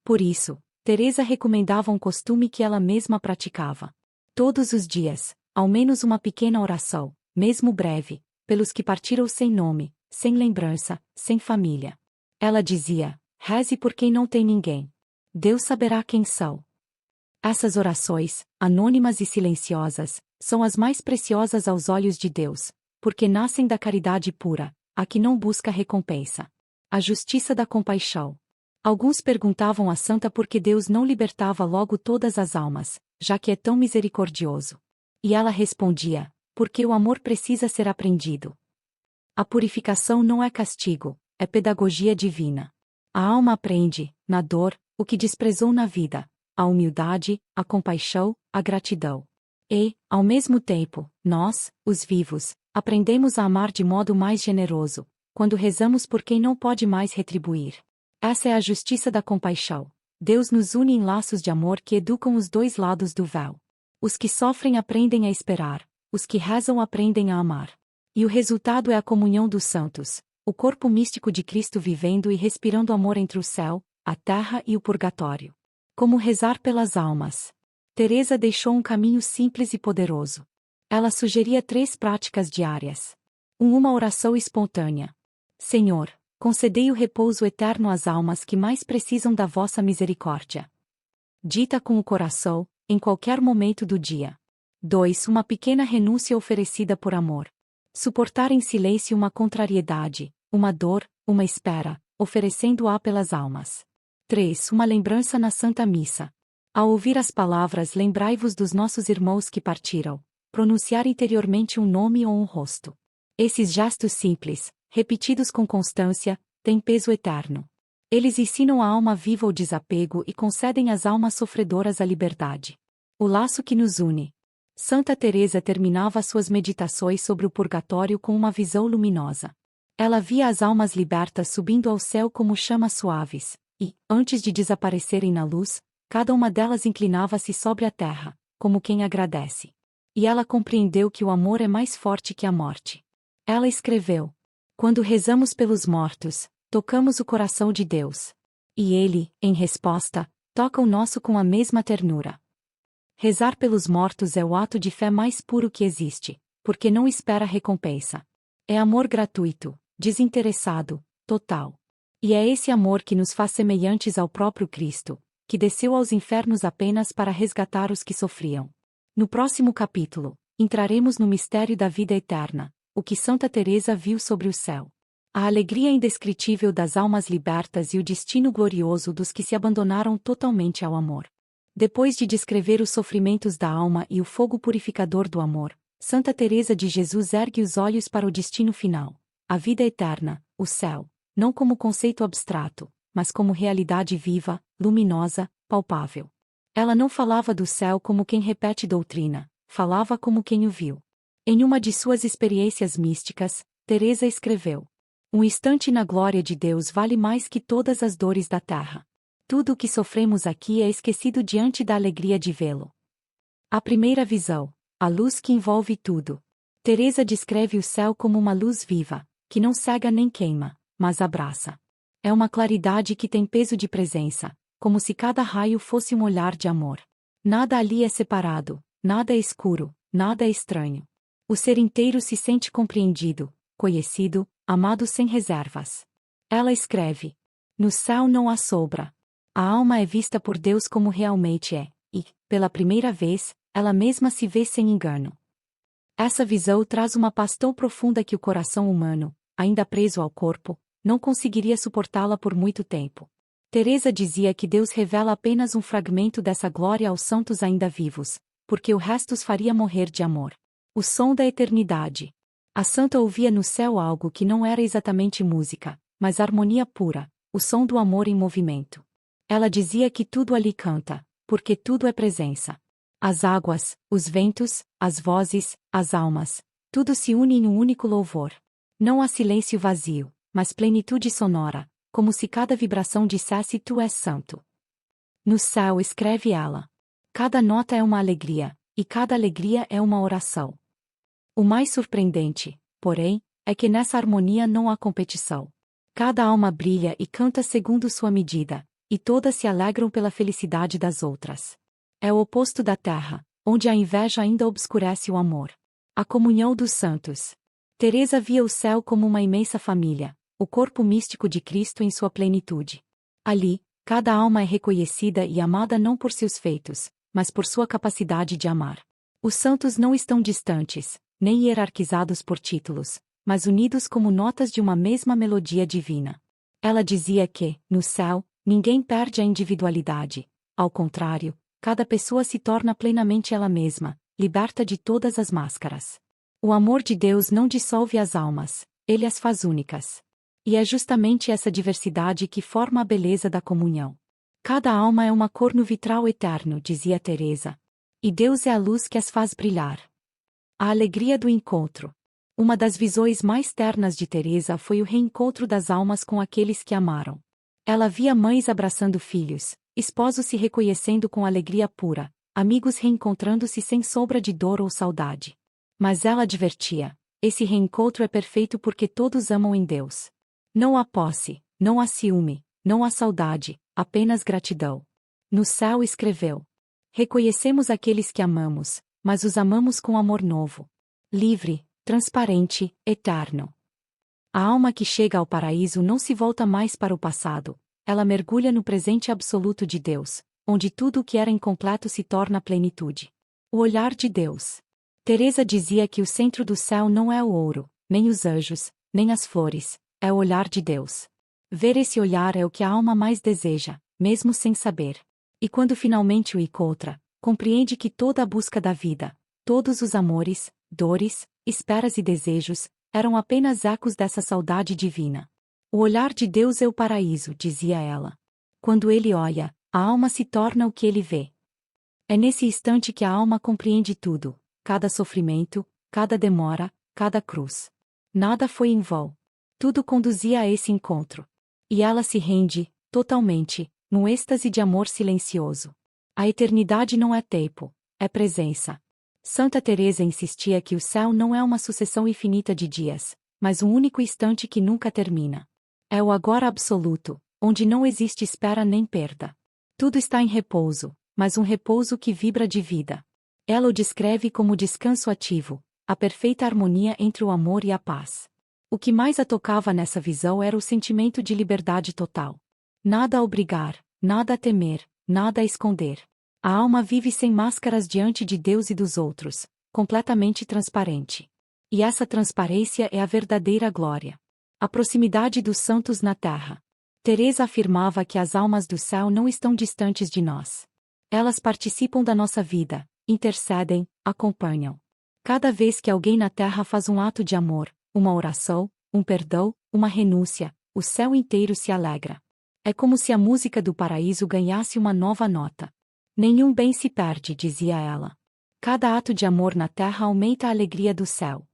Por isso, Teresa recomendava um costume que ela mesma praticava. Todos os dias, ao menos uma pequena oração, mesmo breve, pelos que partiram sem nome, sem lembrança, sem família. Ela dizia, reze por quem não tem ninguém. Deus saberá quem são. Essas orações, anônimas e silenciosas, são as mais preciosas aos olhos de Deus, porque nascem da caridade pura, a que não busca recompensa. A justiça da compaixão. Alguns perguntavam à santa por que Deus não libertava logo todas as almas, já que é tão misericordioso. E ela respondia, porque o amor precisa ser aprendido. A purificação não é castigo, é pedagogia divina. A alma aprende, na dor, o que desprezou na vida, a humildade, a compaixão, a gratidão. E, ao mesmo tempo, nós, os vivos, aprendemos a amar de modo mais generoso, quando rezamos por quem não pode mais retribuir. Essa é a justiça da compaixão. Deus nos une em laços de amor que educam os dois lados do véu. Os que sofrem aprendem a esperar, os que rezam aprendem a amar. E o resultado é a comunhão dos santos, o corpo místico de Cristo vivendo e respirando amor entre o céu, a terra e o purgatório. Como rezar pelas almas? Teresa deixou um caminho simples e poderoso. Ela sugeria 3 práticas diárias. Uma oração espontânea. Senhor, concedei o repouso eterno às almas que mais precisam da vossa misericórdia. Dita com o coração, em qualquer momento do dia. 2. Uma pequena renúncia oferecida por amor. Suportar em silêncio uma contrariedade, uma dor, uma espera, oferecendo-a pelas almas. 3. Uma lembrança na Santa Missa. Ao ouvir as palavras lembrai-vos dos nossos irmãos que partiram, pronunciar interiormente um nome ou um rosto. Esses gestos simples, repetidos com constância, têm peso eterno. Eles ensinam a alma viva o desapego e concedem às almas sofredoras a liberdade. O laço que nos une. Santa Teresa terminava suas meditações sobre o purgatório com uma visão luminosa. Ela via as almas libertas subindo ao céu como chamas suaves, e, antes de desaparecerem na luz, cada uma delas inclinava-se sobre a terra, como quem agradece. E ela compreendeu que o amor é mais forte que a morte. Ela escreveu: quando rezamos pelos mortos, tocamos o coração de Deus. E Ele, em resposta, toca o nosso com a mesma ternura. Rezar pelos mortos é o ato de fé mais puro que existe, porque não espera recompensa. É amor gratuito, desinteressado, total. E é esse amor que nos faz semelhantes ao próprio Cristo, que desceu aos infernos apenas para resgatar os que sofriam. No próximo capítulo, entraremos no mistério da vida eterna, o que Santa Teresa viu sobre o céu. A alegria indescritível das almas libertas e o destino glorioso dos que se abandonaram totalmente ao amor. Depois de descrever os sofrimentos da alma e o fogo purificador do amor, Santa Teresa de Jesus ergue os olhos para o destino final, a vida eterna, o céu, não como conceito abstrato, mas como realidade viva, luminosa, palpável. Ela não falava do céu como quem repete doutrina, falava como quem o viu. Em uma de suas experiências místicas, Teresa escreveu: um instante na glória de Deus vale mais que todas as dores da terra. Tudo o que sofremos aqui é esquecido diante da alegria de vê-lo. A primeira visão, a luz que envolve tudo. Teresa descreve o céu como uma luz viva, que não cega nem queima, mas abraça. É uma claridade que tem peso de presença, como se cada raio fosse um olhar de amor. Nada ali é separado, nada é escuro, nada é estranho. O ser inteiro se sente compreendido, conhecido, amado sem reservas. Ela escreve: no céu não há sombra. A alma é vista por Deus como realmente é, e, pela primeira vez, ela mesma se vê sem engano. Essa visão traz uma paz tão profunda que o coração humano, ainda preso ao corpo, não conseguiria suportá-la por muito tempo. Teresa dizia que Deus revela apenas um fragmento dessa glória aos santos ainda vivos, porque o resto os faria morrer de amor. O som da eternidade. A santa ouvia no céu algo que não era exatamente música, mas harmonia pura, o som do amor em movimento. Ela dizia que tudo ali canta, porque tudo é presença. As águas, os ventos, as vozes, as almas, tudo se une em um único louvor. Não há silêncio vazio, mas plenitude sonora, como se cada vibração dissesse tu és santo. No céu, escreve ela, cada nota é uma alegria, e cada alegria é uma oração. O mais surpreendente, porém, é que nessa harmonia não há competição. Cada alma brilha e canta segundo sua medida, e todas se alegram pela felicidade das outras. É o oposto da terra, onde a inveja ainda obscurece o amor. A comunhão dos santos. Teresa via o céu como uma imensa família, o corpo místico de Cristo em sua plenitude. Ali, cada alma é reconhecida e amada não por seus feitos, mas por sua capacidade de amar. Os santos não estão distantes, nem hierarquizados por títulos, mas unidos como notas de uma mesma melodia divina. Ela dizia que, no céu, ninguém perde a individualidade. Ao contrário, cada pessoa se torna plenamente ela mesma, liberta de todas as máscaras. O amor de Deus não dissolve as almas, ele as faz únicas. E é justamente essa diversidade que forma a beleza da comunhão. Cada alma é uma cor no vitral eterno, dizia Teresa. E Deus é a luz que as faz brilhar. A alegria do encontro. Uma das visões mais ternas de Teresa foi o reencontro das almas com aqueles que amaram. Ela via mães abraçando filhos, esposos se reconhecendo com alegria pura, amigos reencontrando-se sem sombra de dor ou saudade. Mas ela advertia: Esse reencontro é perfeito porque todos amam em Deus. Não há posse, não há ciúme, não há saudade, apenas gratidão. No céu escreveu: reconhecemos aqueles que amamos, mas os amamos com amor novo. Livre, transparente, eterno. A alma que chega ao paraíso não se volta mais para o passado, ela mergulha no presente absoluto de Deus, onde tudo o que era incompleto se torna plenitude. O olhar de Deus. Teresa dizia que o centro do céu não é o ouro, nem os anjos, nem as flores, é o olhar de Deus. Ver esse olhar é o que a alma mais deseja, mesmo sem saber. E quando finalmente o encontra, compreende que toda a busca da vida, todos os amores, dores, esperas e desejos, eram apenas ecos dessa saudade divina. O olhar de Deus é o paraíso, dizia ela. Quando ele olha, a alma se torna o que ele vê. É nesse instante que a alma compreende tudo, cada sofrimento, cada demora, cada cruz. Nada foi em vão. Tudo conduzia a esse encontro. E ela se rende, totalmente, num êxtase de amor silencioso. A eternidade não é tempo, é presença. Santa Teresa insistia que o céu não é uma sucessão infinita de dias, mas um único instante que nunca termina. É o agora absoluto, onde não existe espera nem perda. Tudo está em repouso, mas um repouso que vibra de vida. Ela o descreve como descanso ativo, a perfeita harmonia entre o amor e a paz. O que mais a tocava nessa visão era o sentimento de liberdade total. Nada a obrigar, nada a temer, nada a esconder. A alma vive sem máscaras diante de Deus e dos outros, completamente transparente. E essa transparência é a verdadeira glória. A proximidade dos santos na terra. Teresa afirmava que as almas do céu não estão distantes de nós. Elas participam da nossa vida, intercedem, acompanham. Cada vez que alguém na terra faz um ato de amor, uma oração, um perdão, uma renúncia, o céu inteiro se alegra. É como se a música do paraíso ganhasse uma nova nota. Nenhum bem se perde, dizia ela. Cada ato de amor na terra aumenta a alegria do céu.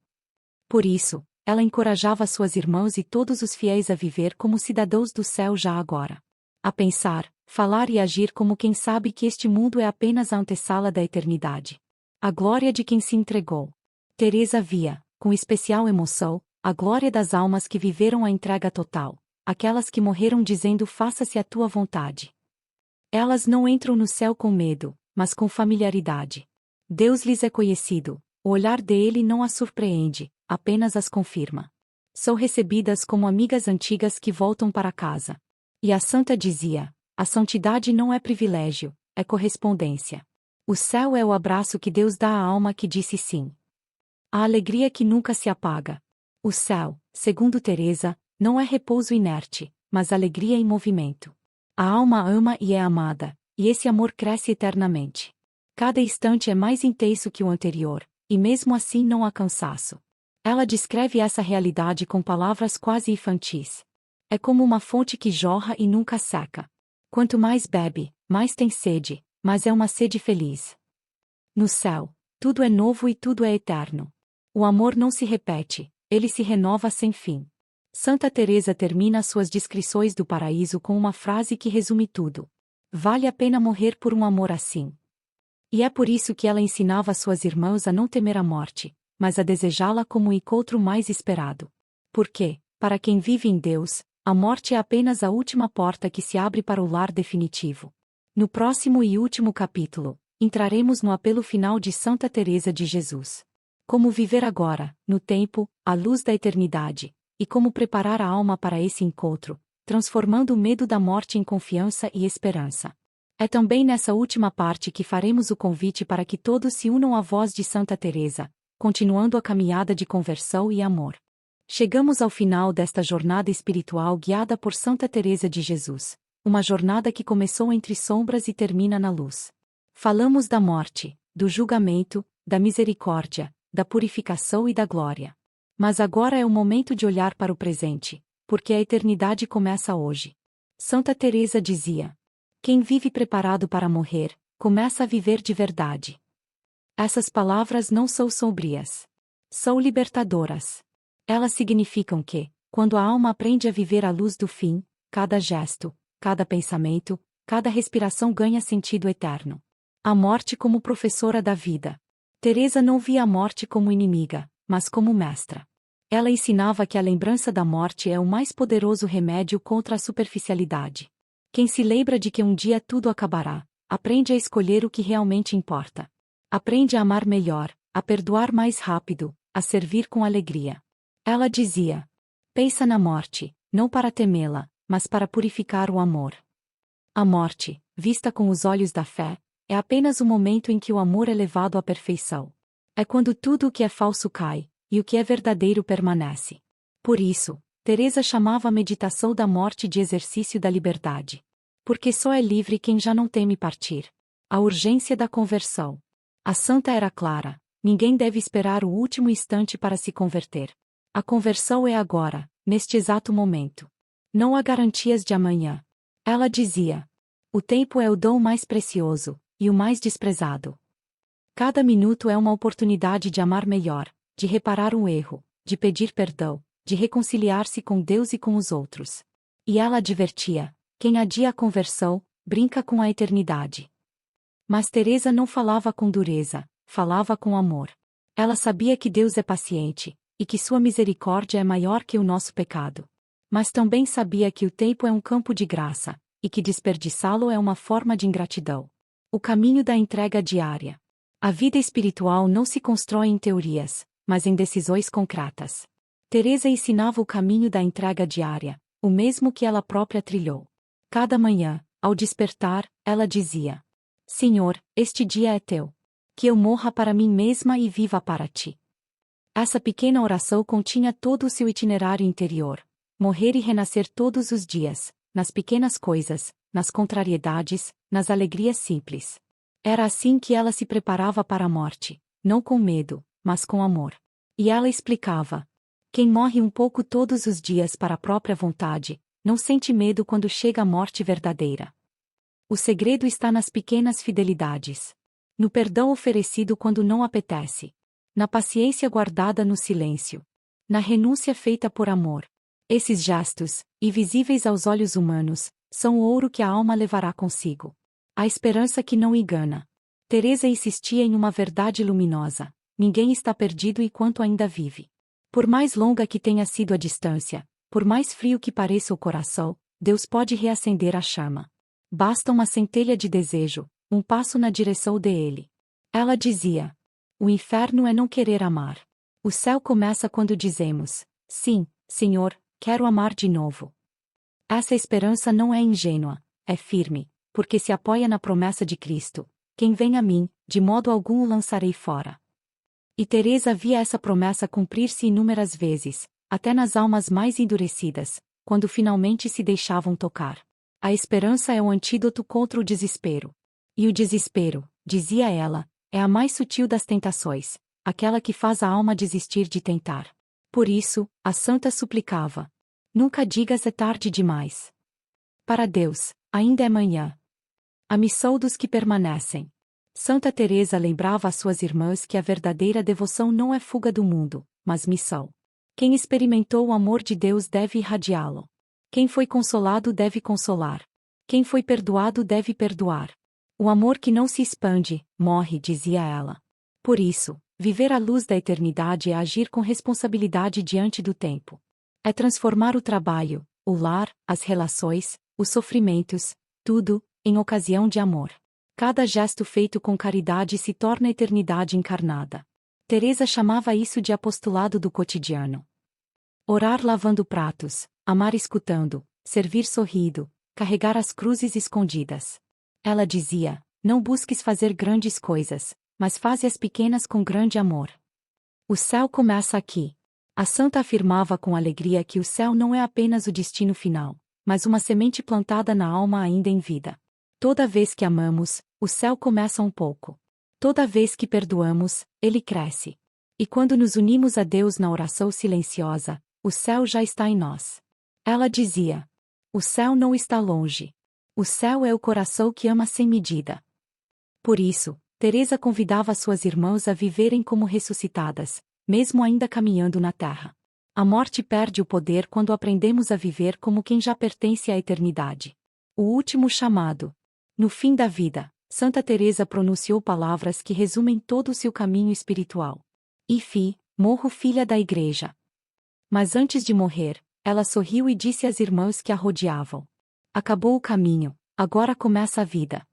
Por isso, ela encorajava suas irmãs e todos os fiéis a viver como cidadãos do céu já agora. A pensar, falar e agir como quem sabe que este mundo é apenas a antessala da eternidade. A glória de quem se entregou. Teresa via, com especial emoção, a glória das almas que viveram a entrega total, aquelas que morreram dizendo faça-se a tua vontade. Elas não entram no céu com medo, mas com familiaridade. Deus lhes é conhecido, o olhar dele não as surpreende, apenas as confirma. São recebidas como amigas antigas que voltam para casa. E a santa dizia, a santidade não é privilégio, é correspondência. O céu é o abraço que Deus dá à alma que disse sim. A alegria que nunca se apaga. O céu, segundo Teresa, não é repouso inerte, mas alegria em movimento. A alma ama e é amada, e esse amor cresce eternamente. Cada instante é mais intenso que o anterior, e mesmo assim não há cansaço. Ela descreve essa realidade com palavras quase infantis. É como uma fonte que jorra e nunca seca. Quanto mais bebe, mais tem sede, mas é uma sede feliz. No céu, tudo é novo e tudo é eterno. O amor não se repete, ele se renova sem fim. Santa Teresa termina suas descrições do paraíso com uma frase que resume tudo. Vale a pena morrer por um amor assim. E é por isso que ela ensinava suas irmãs a não temer a morte, mas a desejá-la como o encontro mais esperado. Porque, para quem vive em Deus, a morte é apenas a última porta que se abre para o lar definitivo. No próximo e último capítulo, entraremos no apelo final de Santa Teresa de Jesus. Como viver agora, no tempo, à luz da eternidade, e como preparar a alma para esse encontro, transformando o medo da morte em confiança e esperança. É também nessa última parte que faremos o convite para que todos se unam à voz de Santa Teresa, continuando a caminhada de conversão e amor. Chegamos ao final desta jornada espiritual guiada por Santa Teresa de Jesus, uma jornada que começou entre sombras e termina na luz. Falamos da morte, do julgamento, da misericórdia, da purificação e da glória. Mas agora é o momento de olhar para o presente, porque a eternidade começa hoje. Santa Teresa dizia: quem vive preparado para morrer, começa a viver de verdade. Essas palavras não são sombrias. São libertadoras. Elas significam que, quando a alma aprende a viver à luz do fim, cada gesto, cada pensamento, cada respiração ganha sentido eterno. A morte como professora da vida. Teresa não via a morte como inimiga, mas como mestra. Ela ensinava que a lembrança da morte é o mais poderoso remédio contra a superficialidade. Quem se lembra de que um dia tudo acabará, aprende a escolher o que realmente importa. Aprende a amar melhor, a perdoar mais rápido, a servir com alegria. Ela dizia: pensa na morte, não para temê-la, mas para purificar o amor. A morte, vista com os olhos da fé, é apenas o momento em que o amor é levado à perfeição. É quando tudo o que é falso cai, e o que é verdadeiro permanece. Por isso, Teresa chamava a meditação da morte de exercício da liberdade. Porque só é livre quem já não teme partir. A urgência da conversão. A santa era clara: ninguém deve esperar o último instante para se converter. A conversão é agora, neste exato momento. Não há garantias de amanhã. Ela dizia: o tempo é o dom mais precioso, e o mais desprezado. Cada minuto é uma oportunidade de amar melhor, de reparar um erro, de pedir perdão, de reconciliar-se com Deus e com os outros. E ela advertia: quem adia a conversão, brinca com a eternidade. Mas Teresa não falava com dureza, falava com amor. Ela sabia que Deus é paciente, e que sua misericórdia é maior que o nosso pecado. Mas também sabia que o tempo é um campo de graça, e que desperdiçá-lo é uma forma de ingratidão. O caminho da entrega diária. A vida espiritual não se constrói em teorias, mas em decisões concretas. Teresa ensinava o caminho da entrega diária, o mesmo que ela própria trilhou. Cada manhã, ao despertar, ela dizia: Senhor, este dia é teu. Que eu morra para mim mesma e viva para ti. Essa pequena oração continha todo o seu itinerário interior. Morrer e renascer todos os dias, nas pequenas coisas, nas contrariedades, nas alegrias simples. Era assim que ela se preparava para a morte, não com medo, mas com amor. E ela explicava: quem morre um pouco todos os dias para a própria vontade, não sente medo quando chega a morte verdadeira. O segredo está nas pequenas fidelidades. No perdão oferecido quando não apetece. Na paciência guardada no silêncio. Na renúncia feita por amor. Esses gestos, invisíveis aos olhos humanos, são o ouro que a alma levará consigo. A esperança que não engana. Teresa insistia em uma verdade luminosa: ninguém está perdido enquanto ainda vive. Por mais longa que tenha sido a distância, por mais frio que pareça o coração, Deus pode reacender a chama. Basta uma centelha de desejo, um passo na direção dele. Ela dizia: o inferno é não querer amar. O céu começa quando dizemos: sim, Senhor, quero amar de novo. Essa esperança não é ingênua, é firme, porque se apoia na promessa de Cristo: quem vem a mim, de modo algum o lançarei fora. E Teresa via essa promessa cumprir-se inúmeras vezes, até nas almas mais endurecidas, quando finalmente se deixavam tocar. A esperança é o antídoto contra o desespero. E o desespero, dizia ela, é a mais sutil das tentações, aquela que faz a alma desistir de tentar. Por isso, a santa suplicava: nunca digas é tarde demais. Para Deus, ainda é manhã. A missão dos que permanecem. Santa Teresa lembrava às suas irmãs que a verdadeira devoção não é fuga do mundo, mas missão. Quem experimentou o amor de Deus deve irradiá-lo. Quem foi consolado deve consolar. Quem foi perdoado deve perdoar. O amor que não se expande, morre, dizia ela. Por isso, viver à luz da eternidade é agir com responsabilidade diante do tempo. É transformar o trabalho, o lar, as relações, os sofrimentos, tudo, em ocasião de amor. Cada gesto feito com caridade se torna eternidade encarnada. Teresa chamava isso de apostolado do cotidiano. Orar lavando pratos, amar escutando, servir sorrindo, carregar as cruzes escondidas. Ela dizia: não busques fazer grandes coisas, mas faze-as pequenas com grande amor. O céu começa aqui. A santa afirmava com alegria que o céu não é apenas o destino final, mas uma semente plantada na alma ainda em vida. Toda vez que amamos, o céu começa um pouco. Toda vez que perdoamos, ele cresce. E quando nos unimos a Deus na oração silenciosa, o céu já está em nós. Ela dizia: o céu não está longe. O céu é o coração que ama sem medida. Por isso, Teresa convidava suas irmãs a viverem como ressuscitadas, mesmo ainda caminhando na terra. A morte perde o poder quando aprendemos a viver como quem já pertence à eternidade. O último chamado. No fim da vida, Santa Teresa pronunciou palavras que resumem todo o seu caminho espiritual. Ifi, Morro filha da igreja. Mas antes de morrer, ela sorriu e disse às irmãs que a rodeavam: acabou o caminho, agora começa a vida.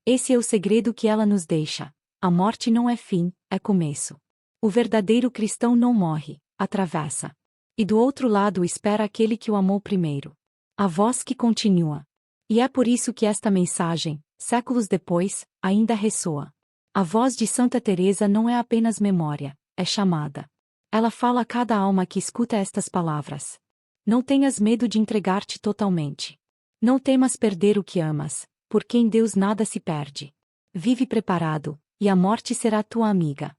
Esse é o segredo que ela nos deixa. A morte não é fim, é começo. O verdadeiro cristão não morre, atravessa. E do outro lado espera aquele que o amou primeiro. A voz que continua. E é por isso que esta mensagem, séculos depois, ainda ressoa. A voz de Santa Teresa não é apenas memória, é chamada. Ela fala a cada alma que escuta estas palavras. Não tenhas medo de entregar-te totalmente. Não temas perder o que amas, porque em Deus nada se perde. Vive preparado, e a morte será tua amiga.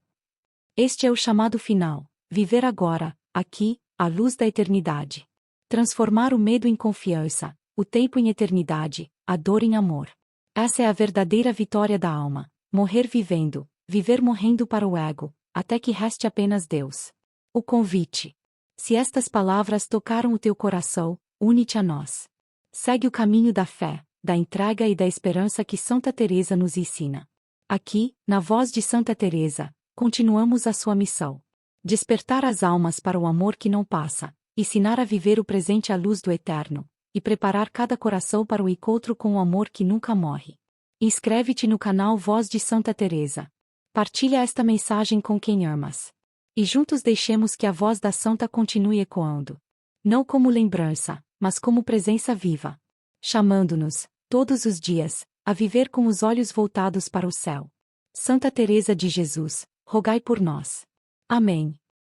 Este é o chamado final: viver agora, aqui, à luz da eternidade. Transformar o medo em confiança, o tempo em eternidade, a dor em amor. Essa é a verdadeira vitória da alma: morrer vivendo, viver morrendo para o ego, até que reste apenas Deus. O convite. Se estas palavras tocaram o teu coração, une-te a nós. Segue o caminho da fé, da entrega e da esperança que Santa Teresa nos ensina. Aqui, na voz de Santa Teresa, continuamos a sua missão: despertar as almas para o amor que não passa, ensinar a viver o presente à luz do eterno, e preparar cada coração para o encontro com o amor que nunca morre. Inscreve-te no canal Voz de Santa Teresa. Partilha esta mensagem com quem amas. E juntos deixemos que a voz da Santa continue ecoando. Não como lembrança, mas como presença viva. Chamando-nos, todos os dias, a viver com os olhos voltados para o céu. Santa Teresa de Jesus, rogai por nós. Amém.